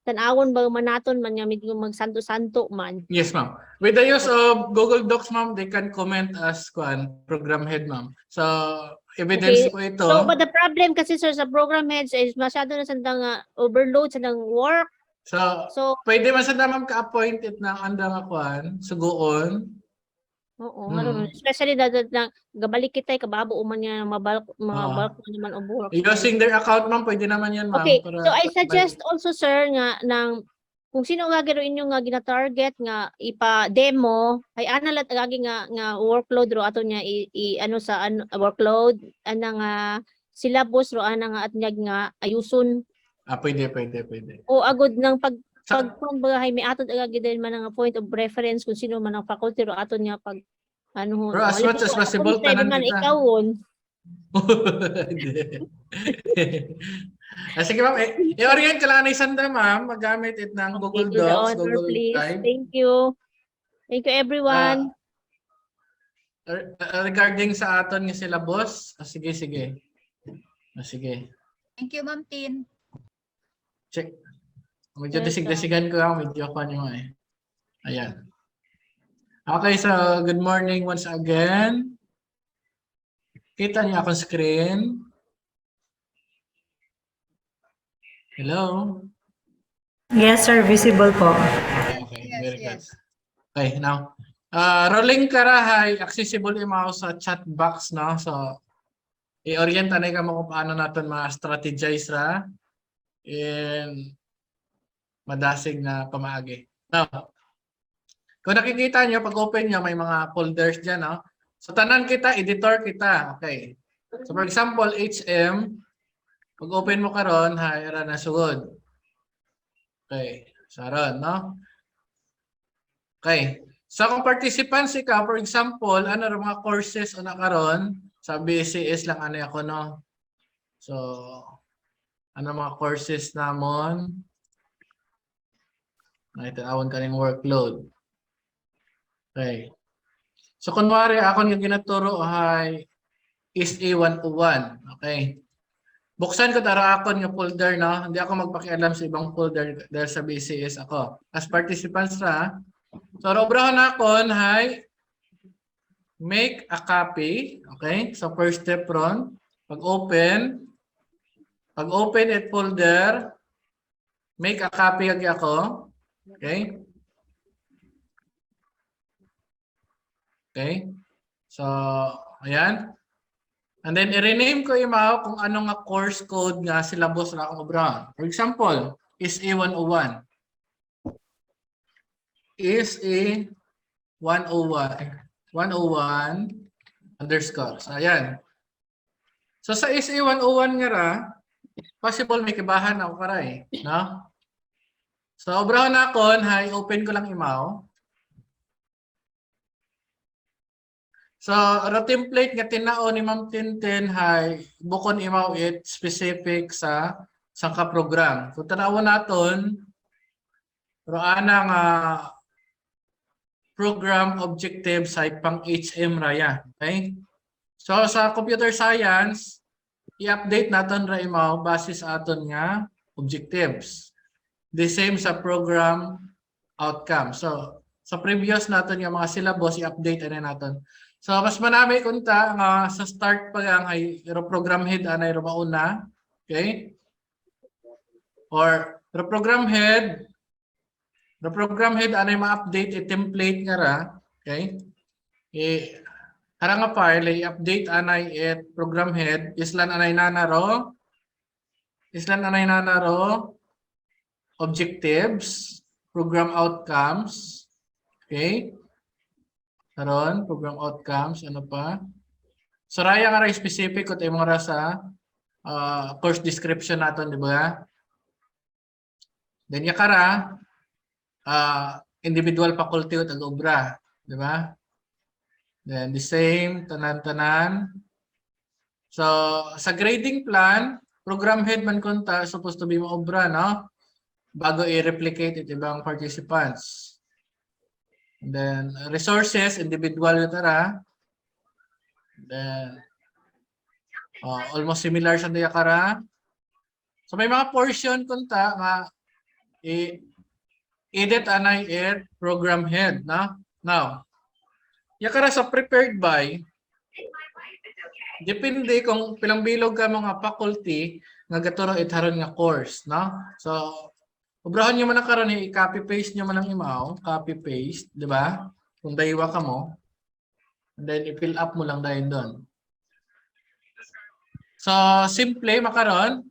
Speaker 2: tanawon ba manaton man nga medyo magsanto-santo man.
Speaker 1: Yes, ma'am. With the use of Google Docs, ma'am, they can comment as program head, ma'am. So, evidence
Speaker 2: Okay.
Speaker 1: ko ito.
Speaker 2: So, but the problem kasi, sir, sa program heads is masyado na sandang overload, sandang work.
Speaker 1: So pwede man sa ma'am ka-appointed ng andang suguon.
Speaker 2: Oo, especially na gabalik kita kababo man niya mga bulk naman o work.
Speaker 1: Using their account, ma'am, pwede naman yan, ma'am.
Speaker 2: Okay, so I suggest also, sir, nga kung sino nga garo inyo nga gina-target nga ipa-demo ay analat lagi nga workload ro ato niya sa workload nga syllabus ro nga at nga ayuson.
Speaker 1: Pwede.
Speaker 2: O agod ng pagbahay may atod lagi din man nga point of reference kung sino man ang faculty ro ato niya pag
Speaker 1: Bro, as much as possible tanan kita.
Speaker 2: Ikawon.
Speaker 1: Sige, ma'am, i-orient ka lang ni Sandra, ma'am, magamit it ng Google Docs, Google Drive.
Speaker 2: Thank you. Thank you, everyone.
Speaker 1: Regarding sa aton nga syllabus, sige. Sige.
Speaker 3: Thank you, Ma'am Tin.
Speaker 1: Check. Medyo disig-disigan ko lang, medyo ko nyo eh. Ayan. Okay, so good morning once again. Kita niyo ako screen. Hello?
Speaker 4: Yes, sir. Visible po.
Speaker 1: Okay, very good. Okay, now. Rolling karahay, accessible imaw sa chat box, no? So, i-orient na ka mo kung paano natin ma-strategize ra in madasig na pamaagi. Now, kung nakikita nyo, pag open nyo, may mga folders dyan, no? So, tanan kita, editor kita. Okay. So, for example, HM, pag open mo karon, ra na sugod. Okay. Saron, no? Okay. So, kung participants ka, for example, ano rin mga courses o nakaroon, sa BCS lang ano ako, no? So, ano mga courses namon? Naitawag ka ng workload. Okay. So, kunwari, ako yung ginaturo ay is A101. Okay. Buksan ko tara ako yung folder, no? Hindi ako magpakialam sa ibang folder dahil sa BCS ako. As participants na, so, obrahan ako, hay, make a copy. Okay? So, first step ron. Pag-open it folder, make a copy agi ako. Okay? Okay? So, ayan. And then, i-rename ko imaw kung ano nga course code nga syllabus na akong obrahan. For example, is A101. Is A101. 101 underscore. So, ayan. So, sa is A101 nga ra, possible may kibahan ako karay. No? So, obrahan na ako, hay, open ko lang imaw. So, ra template nga tinao ni Ma'am Tintin, hay, bukon imaw it specific sa ka program. So, tanawon naton, roan ang program objectives ay pang HM raya. Okay? So, sa computer science, i-update natin ra imaw base sa aton nga objectives. The same sa program outcome. So, sa previous natin yung mga syllabus, i-update na natin. So, mas manami kunta nga sa start pa lang ay program head anay mauna. Okay? Or program head anay ma-update i-template nga ra. Okay? Harang nga file, i-update anay it program head, islan anay nanaro objectives, program outcomes. Okay? Karon, program outcomes, ano pa? So, raya nga rin specific kung tayo mga sa course description natin, di ba? Then, yakara, individual faculty o tag-obra, di ba? Then, the same, tanan-tanan. So, sa grading plan, program head man kunta, supposed to be maobra, no? Bago i-replicate it ibang participants. And then, resources, individual yung tara. Then, almost similar sa Dayakara. So, may mga portion kunta nga edit anay it program head, na? Now, yakara sa prepared by, depende kung pilang bilog ka mga faculty nga gaturo itharon nga course, no? So, obrahan nyo man na karon i-copy-paste nyo man ang imaw, copy-paste, di ba? Kung daywa ka mo, and then i-fill up mo lang dahil doon. So, simple makaron,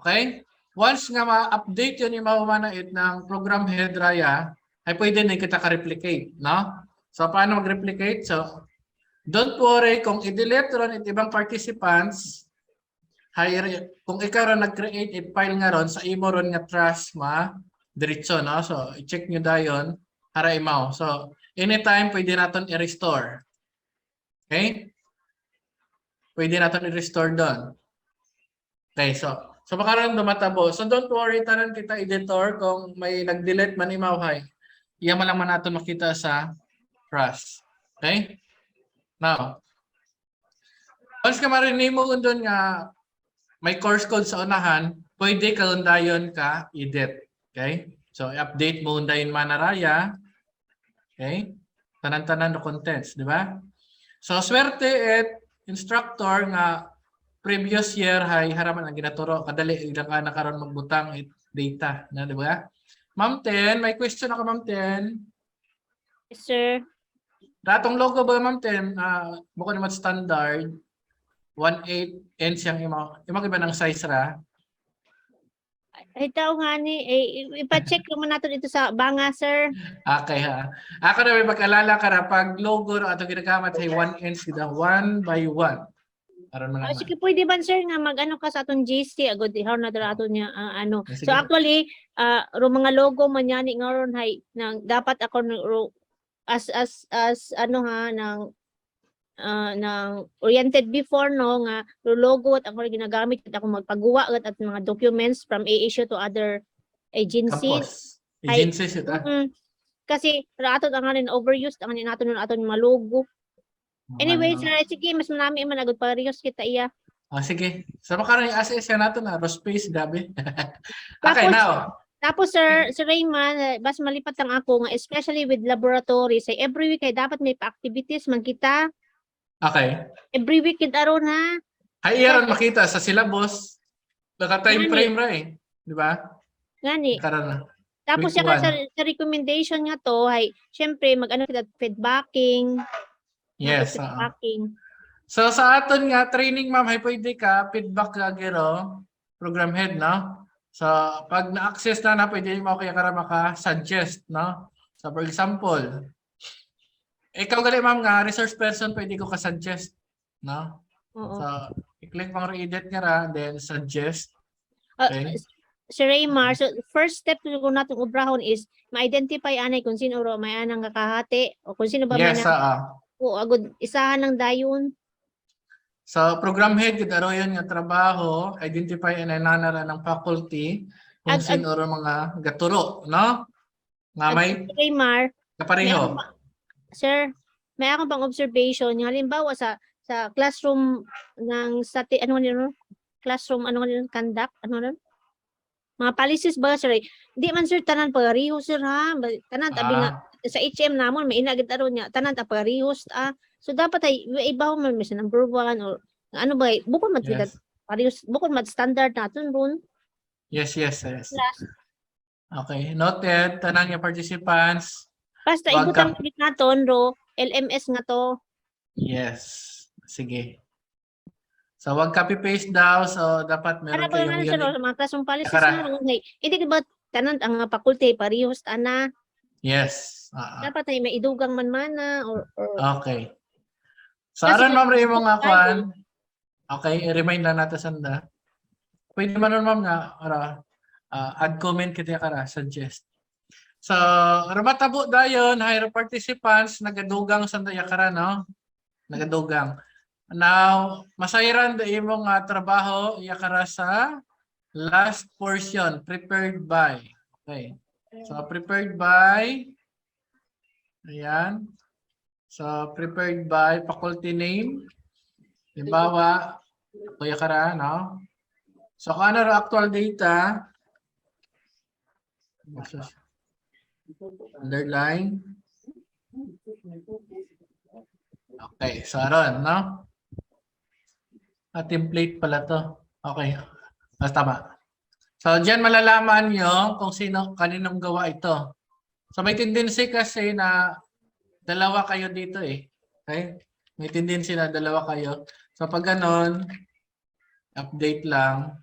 Speaker 1: okay? Once nga ma-update yun yung mawamanait ng program head raya, ay pwede na kita ka-replicate, no? So, paano mag-replicate? So, don't worry kung i-delete ron it ibang participants, kung ikaw ron nag-create it file nga ron, sa imo ron nga trash diretso, no? So, i-check nyo dayon para imaw. So, anytime pwede natin i-restore. Okay? Pwede natin i-restore doon. Okay, so makaroon dumatabo. So, don't worry, tanan kita editor kung may nag-delete man imaw, hay. Iyan man lang man natin makita sa trash. Okay? Now, once ka marinig mo doon nga may course code sa unahan, pwede ka undayon ka edit. Okay? So, i-update mo undayon manaraya. Okay? Tanan-tanan no contents, di ba? So, swerte at instructor nga previous year hay haraman ang ginaturo kadali ilang ka nakaroon magbutang it data, na di ba? Ma'am Ten, may question ako Ma'am Ten.
Speaker 2: Yes, sir.
Speaker 1: Datong logo ba ma'am Tem, bukod naman standard, 1/8 inch yung iba ng size ra.
Speaker 2: Ay, tao nga ni, ipacheck naman natin dito sa banga, sir.
Speaker 1: Okay ha. Ako na may pag-alala ka na pag logo ro ato ginagamit ay 1 inch gida 1 by 1. Aron man naman.
Speaker 2: Sige, pwede ba, sir, nga mag-ano ka sa atong GC, agad ihaw na dala ato niya, ano.
Speaker 1: Sige.
Speaker 2: So, actually, ro mga logo man yan, nga ron, hay, nang, dapat ako, as, ano ha, ng oriented before, no, nga, ro logo, at ako ginagamit, at ako magpagawa, at mga documents from issue to other agency.
Speaker 1: Campus. Agencies ito.
Speaker 2: Kasi, ato ang rin overused, ang nato nun ato mga logo. Anyway, sir, sige, mas marami man agad parehas kita iya.
Speaker 1: Sige. Sa makaroon yung assess nato na aerospace gabi. Okay, now.
Speaker 2: Tapos, sir Raymond, bas malipat lang ako nga, especially with laboratories, ay every week ay dapat may pa-activities man kita.
Speaker 1: Okay.
Speaker 2: Every week kita ron, ha?
Speaker 1: Ay, iyaron makita sa syllabus. Naka-time frame ra eh. Di ba?
Speaker 2: Gani.
Speaker 1: Karon na.
Speaker 2: Tapos
Speaker 1: Week
Speaker 2: sa recommendation nga to, ay, syempre, mag-ano kita, feedbacking.
Speaker 1: Yes.
Speaker 2: Feedbacking.
Speaker 1: So sa aton nga training ma'am ay pwede ka feedback gagero program head no. So pag na-access na pwede mo kaya kara maka-suggest no. So for example, ikaw gali ma'am nga resource person pwede ko ka-suggest no.
Speaker 2: Oo.
Speaker 1: So i-click mo re-edit nga ra then suggest. Okay.
Speaker 2: Sir Raymar, so first step ko natong ubrahon is ma-identify anay kung sino ro may anang kakahati o kung sino ba
Speaker 1: yes,
Speaker 2: o agud isahan lang dayon.
Speaker 1: So program head gid aro yon nga trabaho, identify and nanara ng faculty kung sino ro mga gaturo, no? Nga may
Speaker 2: Raymar,
Speaker 1: kapareho.
Speaker 2: Sir, may akong pang observation, yung halimbawa sa classroom ng classroom conduct, mga policies ba, sir? Di man, sir, tanan pagariho, sir, ha? Tanan, tabi nga, sa HM namon, may inagit aron niya, tanan, pagarihos, So, dapat ay, ibaw man, may number 1, or, ano ba, bukod mat, parehos, bukod mat, standard natin, ron.
Speaker 1: Yes. Okay, noted, tanan yung participants.
Speaker 2: Basta, ibutan mo naton, ro, LMS nga to.
Speaker 1: Yes, sige. So, wag copy-paste daw. So, dapat meron kayong
Speaker 2: unit. Ano mga classroom policies na hindi ba tanan ang faculty parehos ana?
Speaker 1: Yes.
Speaker 2: Dapat ay may idugang man-mana or
Speaker 1: okay. So, aron ma'am rin mo nga kuan. Okay, i-remind lang natin sanda. Pwede man ma'am nga add comment kita kara, suggest. So, matabo dayon, hire participants, nagadugang sanda yakara, no? Nagadugang. Now, masayran da imong trabaho yakara sa last portion, prepared by. Okay. So, prepared by, ayan. So, prepared by faculty name. Halimbawa, kuya kara, no? So, kung ano actual data, underline. Okay, so aron, no? Template pala to. Okay. Tama. So, diyan malalaman nyo kung kaninong gawa ito. So, may tendency kasi na dalawa kayo dito eh. Okay? May tendency na dalawa kayo. So, pag ganon, update lang.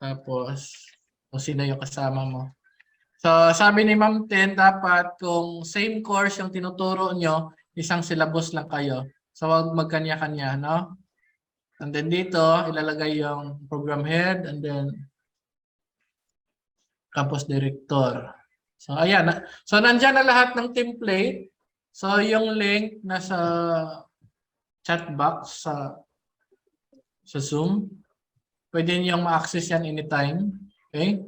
Speaker 1: Tapos, kung sino yung kasama mo. So, sabi ni Ma'am Ten, dapat kung same course yung tinuturo nyo, isang syllabus lang kayo. So, wag magkanya-kanya, no? And then dito, ilalagay yung program head and then campus director. So, ayan. So, nandyan na lahat ng template. So, yung link nasa chat box sa Zoom. Pwede niyong ma-access yan anytime. Okay?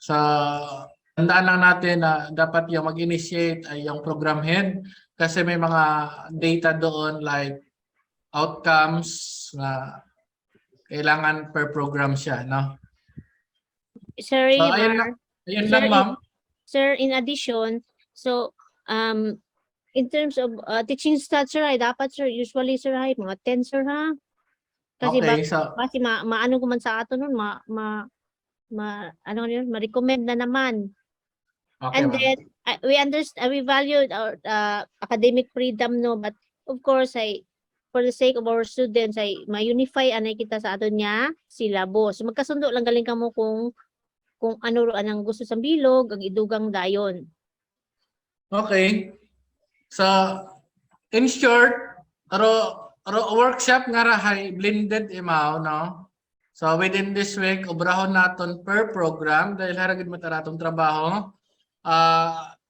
Speaker 1: So, tandaan lang natin na dapat yung mag-initiate ay yung program head kasi may mga data doon like outcomes na kailangan per program siya, no?
Speaker 2: Sorry,
Speaker 1: so, ayun lang, ma'am.
Speaker 2: Sir, in addition, so, in terms of teaching staff, sir, ay dapat, sir, usually, sir, ay mga 10, sir, ha? Kasi
Speaker 1: okay,
Speaker 2: kasi maano ko man sa ato nun, ano yun, ma-recommend na naman. Okay, and then, we value our academic freedom, no, but of course ay for the sake of our students ay ma-unify anay kita sa ato niya syllabus. So, magkasundo lang galing kamo kung ano ro anang gusto sa bilog ang idugang dayon.
Speaker 1: Okay. So, in short, workshop nga rahay blended imaw, no? So, within this week, obrahon naton per program dahil haragid mo taratong trabaho.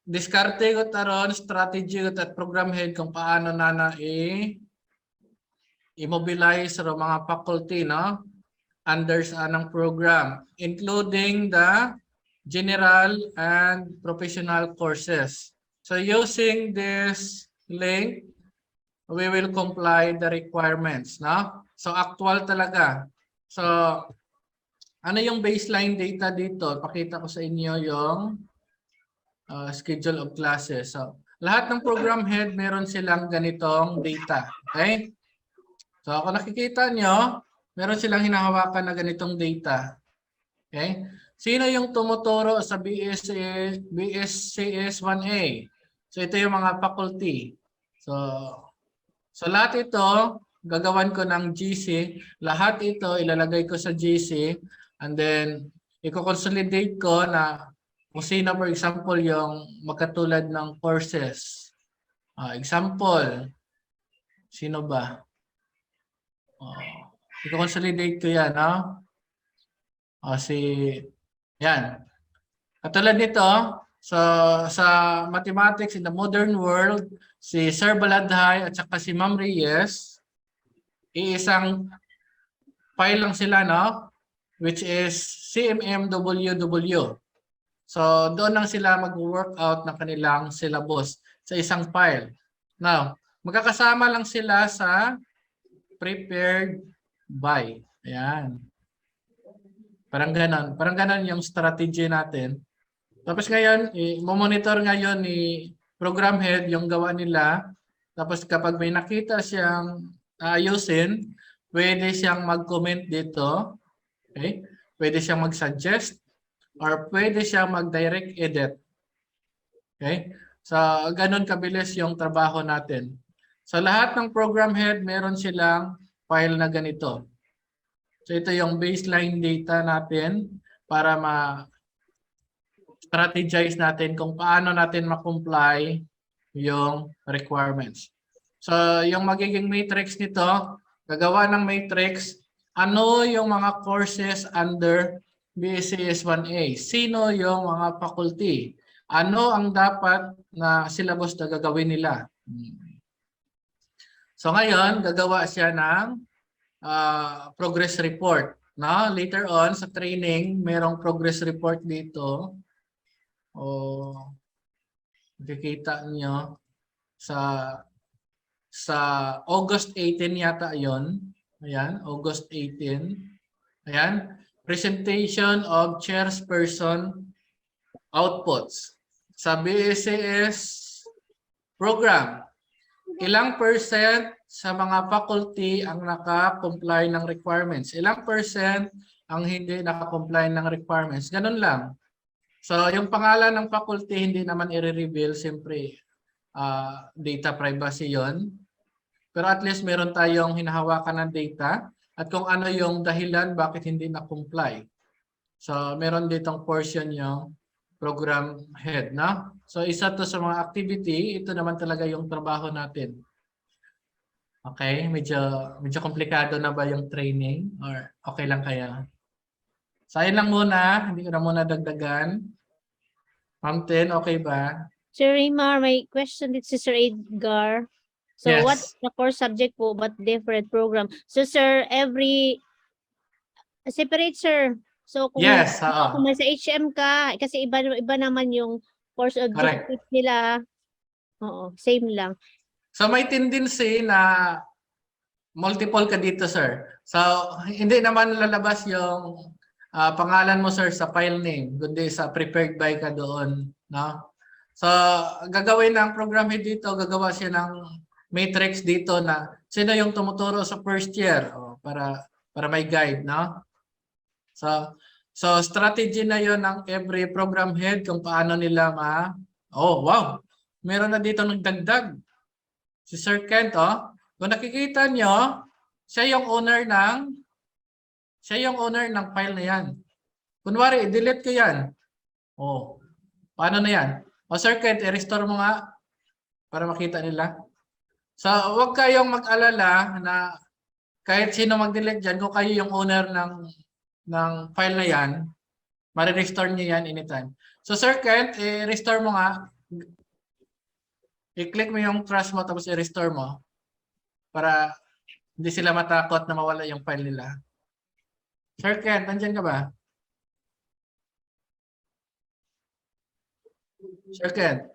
Speaker 1: Diskarte ko taron, strategy ko at program head kung paano na i-mobilize sa mga faculty, no? Under sa anang program, including the general and professional courses. So using this link, we will comply the requirements, no? So actual talaga. So ano yung baseline data dito? Pakita ko sa inyo yung schedule of classes. So lahat ng program head meron silang ganitong data, okay? So kung nakikita nyo, meron silang hinahawakan na ganitong data. Okay? Sino yung tumuturo sa BSCS 1A? So ito yung mga faculty. So lahat ito, gagawan ko ng GC. Lahat ito, ilalagay ko sa GC. And then, i-consolidate ko na kung sino, for example, yung magkatulad ng courses. Example, sino ba? I-consolidate ko yan, no? Yan. Katulad nito, sa mathematics in the modern world, si Sir Baladhay at saka si Ma'am Reyes, iisang file lang sila, no? Which is CMMWW. So, doon lang sila mag-work out ng kanilang syllabus sa isang file. Now, magkakasama lang sila sa prepared by. Ayan. Parang ganon. Parang ganon yung strategy natin. Tapos ngayon, monitor ngayon ni program head yung gawa nila. Tapos kapag may nakita siyang ayusin, pwede siyang mag-comment dito. Okay? Pwede siyang mag-suggest or pwede siyang mag-direct edit. Okay? So, ganon kabilis yung trabaho natin. So, lahat ng program head, meron silang file na ganito. So, ito yung baseline data natin para strategize natin kung paano natin ma-comply yung requirements. So, yung magiging matrix nito, gagawa ng matrix, ano yung mga courses under BSCS 1A? Sino yung mga faculty? Ano ang dapat na syllabus na gagawin nila? So, ngayon, gagawa siya ng progress report. No? Later on, sa training, merong progress report dito. Makikita nyo sa August 18 yata yon. Ayan, August 18. Ayan, presentation of chairperson outputs. Sa BSCS program, ilang percent sa mga faculty ang naka-comply ng requirements? Ilang percent ang hindi naka-comply ng requirements? Ganun lang. So, yung pangalan ng faculty hindi naman i-reveal, siyempre data privacy yon. Pero at least meron tayong hinahawakan ng data at kung ano yung dahilan bakit hindi na-comply. So, meron ditong portion yung program head, no? So, isa to sa mga activity, ito naman talaga yung trabaho natin. Okay, medyo komplikado na ba yung training or okay lang kaya? So, ayun lang muna, hindi ko na muna dagdagan. Ma'am Ten, okay ba?
Speaker 2: Sir Raymar, may question dito si Sir Edgar. So
Speaker 1: Yes.
Speaker 2: what the core subject po but different program? So sir, every separate sir. So kung,
Speaker 1: Yes,
Speaker 2: kung may sa HM ka, kasi iba naman yung course objectives nila. Oo, same lang.
Speaker 1: So may tendency na multiple ka dito, sir. So hindi naman lalabas yung pangalan mo, sir, sa file name, kundi sa prepared by ka doon, no? So gagawin ng program head dito, gagawa siya ng matrix dito na sino yung tumuturo sa first year para may guide, no? So strategy na yon ng every program head kung paano nila Oh, wow. Meron na dito nagdagdag. Si Sir Kent, oh. Kung nakikita nyo, siya yung owner ng file na yan. Kunwari, i-delete ko yan. Oh, paano na yan? O Sir Kent, i-restore mo nga para makita nila. So, huwag kayong mag-alala na kahit sino mag-delete dyan, kung kayo yung owner ng file na yan, ma-restore nyo yan anytime. So, Sir Kent, i-restore mo nga. I-click mo yung trash mo tapos i-restore mo para hindi sila matakot na mawala yung file nila. Sir Kent, nandyan ka ba? Sir Kent?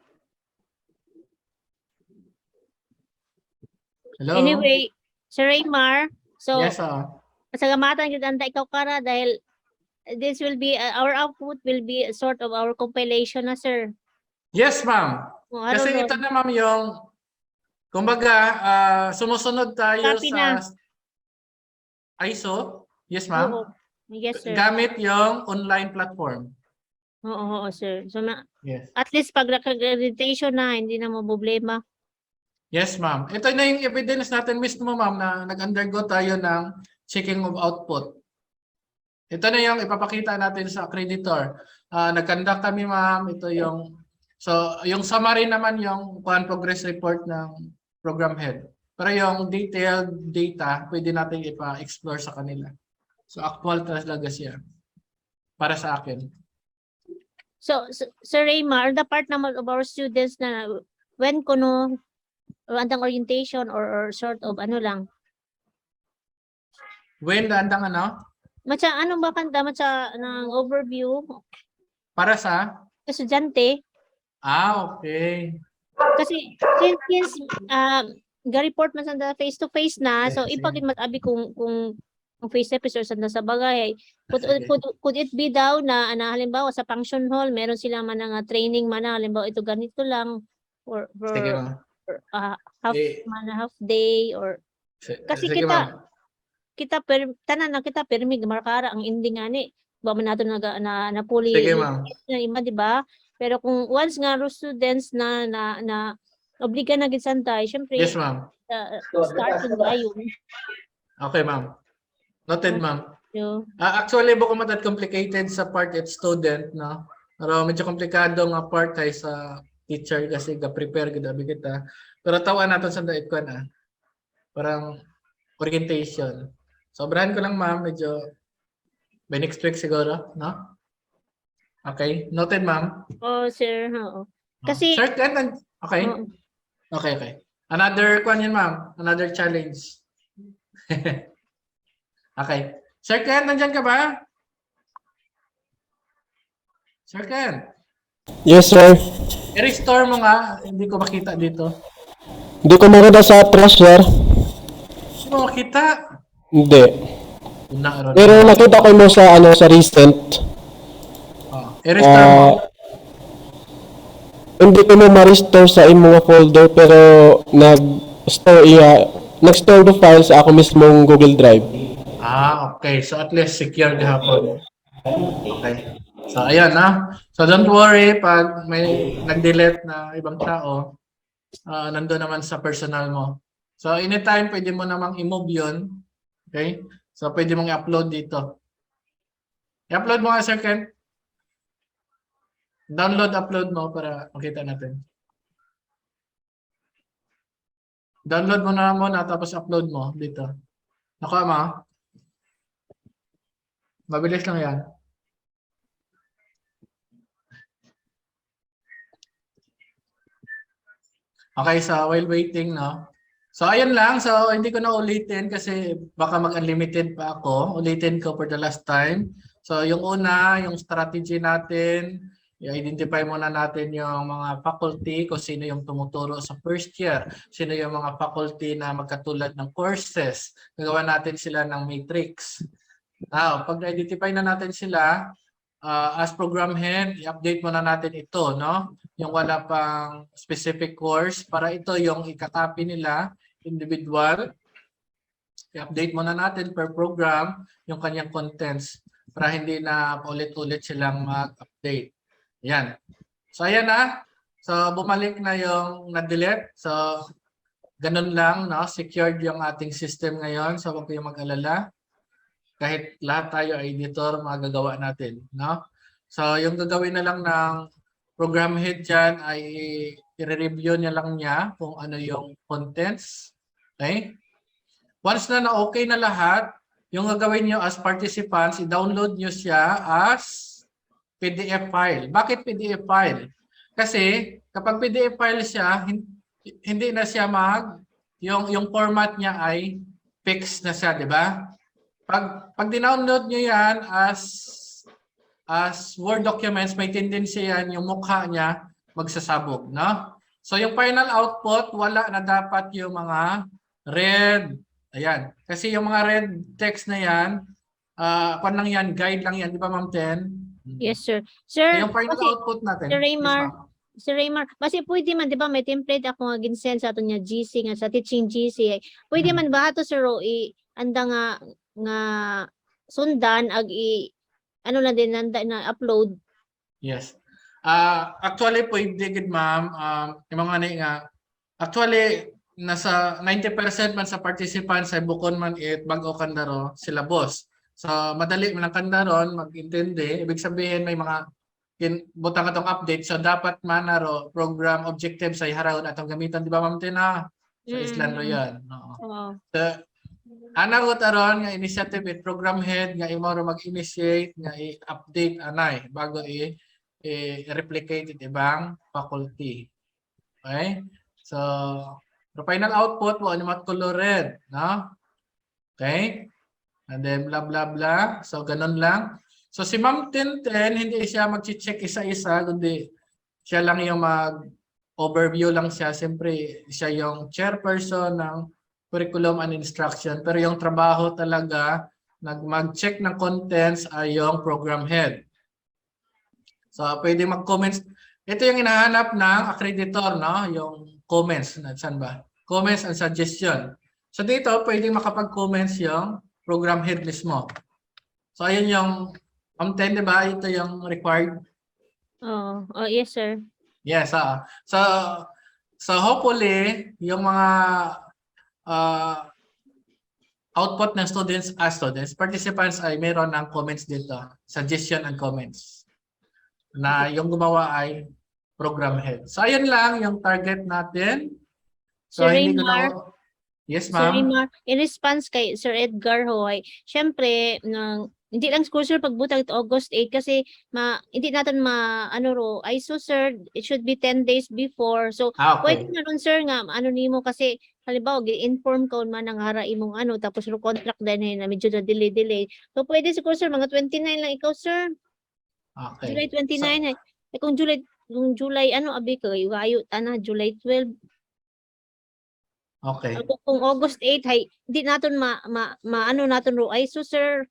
Speaker 1: Hello?
Speaker 2: Anyway, Sir Raymar, so
Speaker 1: Yes,
Speaker 2: pasalamatan kita anta ikaw kara dahil this will be our output will be a sort of our compilation na sir.
Speaker 1: Yes, ma'am.
Speaker 2: Oh,
Speaker 1: Kasi ito na ma'am yung kumbaga sumusunod tayo
Speaker 2: Copy
Speaker 1: sa
Speaker 2: na.
Speaker 1: ISO. Yes,
Speaker 2: Oo.
Speaker 1: ma'am.
Speaker 2: Yes, sir.
Speaker 1: Gamit yung online platform.
Speaker 2: Oo, sir. So
Speaker 1: Yes.
Speaker 2: at least pag accreditation na, hindi na mo problema.
Speaker 1: Yes, ma'am. Ito na yung evidence natin mismo, ma'am, na nag-undergo tayo ng checking of output. Ito na yung ipapakita natin sa accreditor. Nag-conduct kami, ma'am. Ito yung yung summary naman yung progress report ng program head. Pero yung detailed data, pwede natin ipa-explore sa kanila. So actual talaga siya para sa akin.
Speaker 2: So, Sir Raymar, the part naman of our students na when kuno andang orientation or sort of ano lang.
Speaker 1: When andang ano?
Speaker 2: Matsa ano ba kanta matsa ng overview
Speaker 1: Para sa
Speaker 2: estudyante?
Speaker 1: okay.
Speaker 2: Kasi since ga-report man sa face to face na, so ipagin matabi kung face episode sa bagay. Could it be daw na halimbawa sa function hall meron sila man nga training man halimbawa ito ganito lang or half day or kasi
Speaker 1: sige,
Speaker 2: kita tanan na kita permi markara ang ending ani ba man nato na puli
Speaker 1: sige, ma'am.
Speaker 2: na ima di ba pero kung once nga students na obliga na gid santay syempre
Speaker 1: Yes, ma'am.
Speaker 2: starting tayo.
Speaker 1: Okay, ma'am. Noted, ma'am.
Speaker 2: So,
Speaker 1: Actually, bukod matat complicated sa part at student, no? Pero medyo komplikado nga part ay sa teacher kasi ga-prepare gid kita. Pero tawan natin sa daig ko na. Parang orientation. Sobrahan ko lang, ma'am, medyo by next week siguro, no? Okay, noted, ma'am.
Speaker 2: sir, oo. Kasi
Speaker 1: Sir, okay. Okay. Another kwan yun, ma'am. Another challenge. Okay. Sir Ken, nandyan ka ba? Sir Ken.
Speaker 3: Yes, sir.
Speaker 1: I-restore mo nga. Hindi ko makita dito.
Speaker 3: Hindi ko makita sa trash, sir.
Speaker 1: Hindi mo makita.
Speaker 3: Hindi.
Speaker 1: Una,
Speaker 3: Pero nakita ko mo sa sa recent.
Speaker 1: I-restore mo.
Speaker 3: Hindi ko mo ma-restore sa imong folder pero nag-store the file sa ako mismong Google Drive.
Speaker 1: Okay. So at least secure gahapon. Okay. So ayan na. So don't worry pag may nag-delete na ibang tao, nandoon naman sa personal mo. So anytime pwede mo namang i-move yun. Okay? So pwede mong i-upload dito. I-upload mo nga, Sir Ken. Upload mo para makita natin. Download mo na muna tapos upload mo dito. Nakuha mo? Mabilis lang yan. Okay, so while waiting, no? So ayun lang, so hindi ko na ulitin kasi baka mag-unlimited pa ako. Ulitin ko for the last time. So yung una, yung strategy natin, i-identify muna natin yung mga faculty, kung sino yung tumuturo sa first year, sino yung mga faculty na magkatulad ng courses. Gagawa natin sila ng matrix. Now, pag na-identify na natin sila, as program head, i-update muna natin ito, no? Yung wala pang specific course para ito yung ikakopy nila individual. I-update muna natin per program yung kanyang contents para hindi na ulit-ulit silang mag-update. Yan. So ayan na. So, bumalik na yung na-delete. So, ganun lang, no? Secured yung ating system ngayon. So, huwag kayong mag-alala. Kahit lahat tayo ay editor, magagawa natin, no? So, yung gagawin na lang ng program head dyan ay i-review niya lang niya kung ano yung contents. Okay? Once na na-okay na lahat, yung gagawin nyo as participants, i-download nyo siya as PDF file. Bakit PDF file? Kasi kapag PDF file siya, hindi na siya yung format niya ay fixed na siya, di ba? Pag dinownload nyo yan as Word documents, may tendency yan yung mukha niya magsasabog, no? So yung final output, wala na dapat yung mga red. Ayan. Kasi yung mga red text na yan, kung lang yan, guide lang yan, di ba Ma'am Ten?
Speaker 2: Yes, sir. Sir,
Speaker 1: Yung final
Speaker 2: kasi,
Speaker 1: output natin.
Speaker 2: Sir
Speaker 1: Yes,
Speaker 2: Raymar,
Speaker 1: ma'am.
Speaker 2: Sir Raymar, kasi pwede man, di ba, may template ako nga ginsend sa ato niya GC, nga sa teaching GC. Pwede man ba ito, sir, o anda nga sundan, ano na din, nanda na upload.
Speaker 1: Yes. Actually, pwede gid ma'am. Yung mga nga, actually, nasa 90% man sa participants ay bukon man bago kandaro sila boss. So, madali man ang kandaron, mag-intindi. Ibig sabihin, may mga butang atong update. So, dapat man naro program objectives ay haraon atong gamitan. Di ba, Ma'am Tina? Sa Islando yan. Oo. So, anagot aron nga initiative with program head nga imo mag-initiate nga i-update anay bago i-replicate it ibang faculty. Okay? So, the final output mo ano color red, no? Okay? And then blah blah blah. So ganun lang. So si Ma'am Tinten hindi siya mag-check isa-isa kundi siya lang yung mag-overview lang siya. Siyempre siya yung chairperson ng curriculum and instruction pero yung trabaho talaga mag-check ng contents ay yung program head. So pwede mag-comments. Ito yung hinahanap ng accreditor, no? Yung comments. Saan ba? Comments and suggestion. So dito pwede makapag-comments yung program head mismo. So ayun yung Ma'am Ten, di ba? Ito yung required.
Speaker 2: Oh, yes, sir.
Speaker 1: Yes, so hopefully yung mga output ng students, participants ay meron ng comments dito, suggestion and comments. Na yung gumawa ay program head. So ayun lang yung target natin. So
Speaker 2: Sir
Speaker 1: hindi ko
Speaker 2: Raymar,
Speaker 1: na. Yes,
Speaker 2: Sir
Speaker 1: ma'am.
Speaker 2: Raymar, in response kay Sir Edgar Hoy, syempre, hindi lang school, sir, pagbutang ito August 8 kasi hindi natin ISO, sir, it should be 10 days before. So, pwede
Speaker 1: Okay.
Speaker 2: na ron, sir, nga, nimo kasi, halimbawa, gi-inform ka man ng hara imong tapos ro contract din na medyo na delay. So, pwede siguro, sir, mga 29 lang ikaw, sir.
Speaker 1: Okay.
Speaker 2: July 29, kung July, abi ka, ayo, July 12.
Speaker 1: Okay.
Speaker 2: Kung August 8, hindi natin natin ro ISO, sir.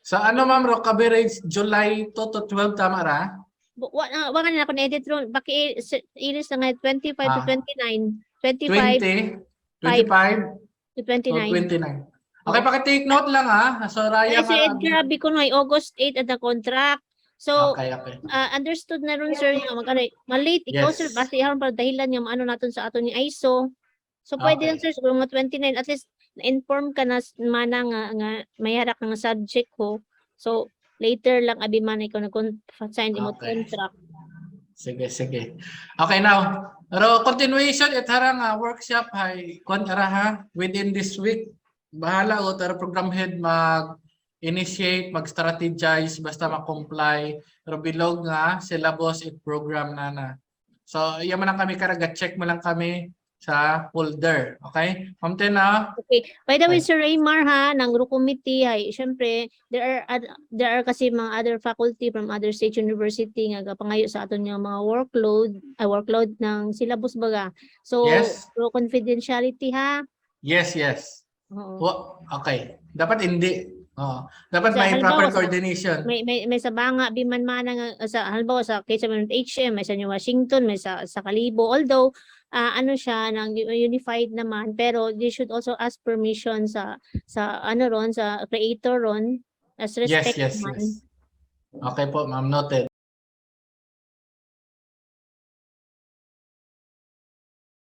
Speaker 1: So ano ma'am, ro coverage July 2 to 12 tama ra?
Speaker 2: Wala na ako na-edit ro. Baki iris na nga 25 to 29. 25
Speaker 1: 20, 25
Speaker 2: to
Speaker 1: to
Speaker 2: 29.
Speaker 1: 29. Okay, paki-take note lang So Raya
Speaker 2: Kasi Edgar, abi ko na August 8 at the contract. So,
Speaker 1: Okay.
Speaker 2: understood na ron, sir, nga malate ikaw,
Speaker 1: Yes.
Speaker 2: sir, basta iharon para dahilan yung natin sa ato ni ISO. So, pwede
Speaker 1: Okay.
Speaker 2: lang, sir, siguro mga 29, at least, na-inform ka na mana nga may harak ng subject ko. So, later lang, abi man, ikaw nag-sign mo contract.
Speaker 1: Sige. Okay, now, pero continuation, harang workshop, within this week, bahala o tara program head mag-initiate, mag-strategize, basta mag-comply, pero bilog nga, syllabus it program na. So, iyan man lang kami check mo lang kami sa folder. Okay? Ma'am Tina?
Speaker 2: Okay. By the way,
Speaker 1: Okay.
Speaker 2: Sir Raymar, ng group committee, syempre, there are kasi mga other faculty from other state university nga pangayo sa aton nga mga workload ng syllabus baga. So,
Speaker 1: Yes.
Speaker 2: confidentiality ha.
Speaker 1: Yes.
Speaker 2: Oo.
Speaker 1: Okay. Dapat hindi. Dapat
Speaker 2: Sa
Speaker 1: may
Speaker 2: halimbawa,
Speaker 1: proper coordination.
Speaker 2: May sa banga biman nga sa halimbawa sa kaysa HM, may sa New Washington, may sa Kalibo, although siya nang unified naman, pero they should also ask permission sa creator ron as respect
Speaker 1: Yes.
Speaker 2: naman.
Speaker 1: Okay po, ma'am, noted.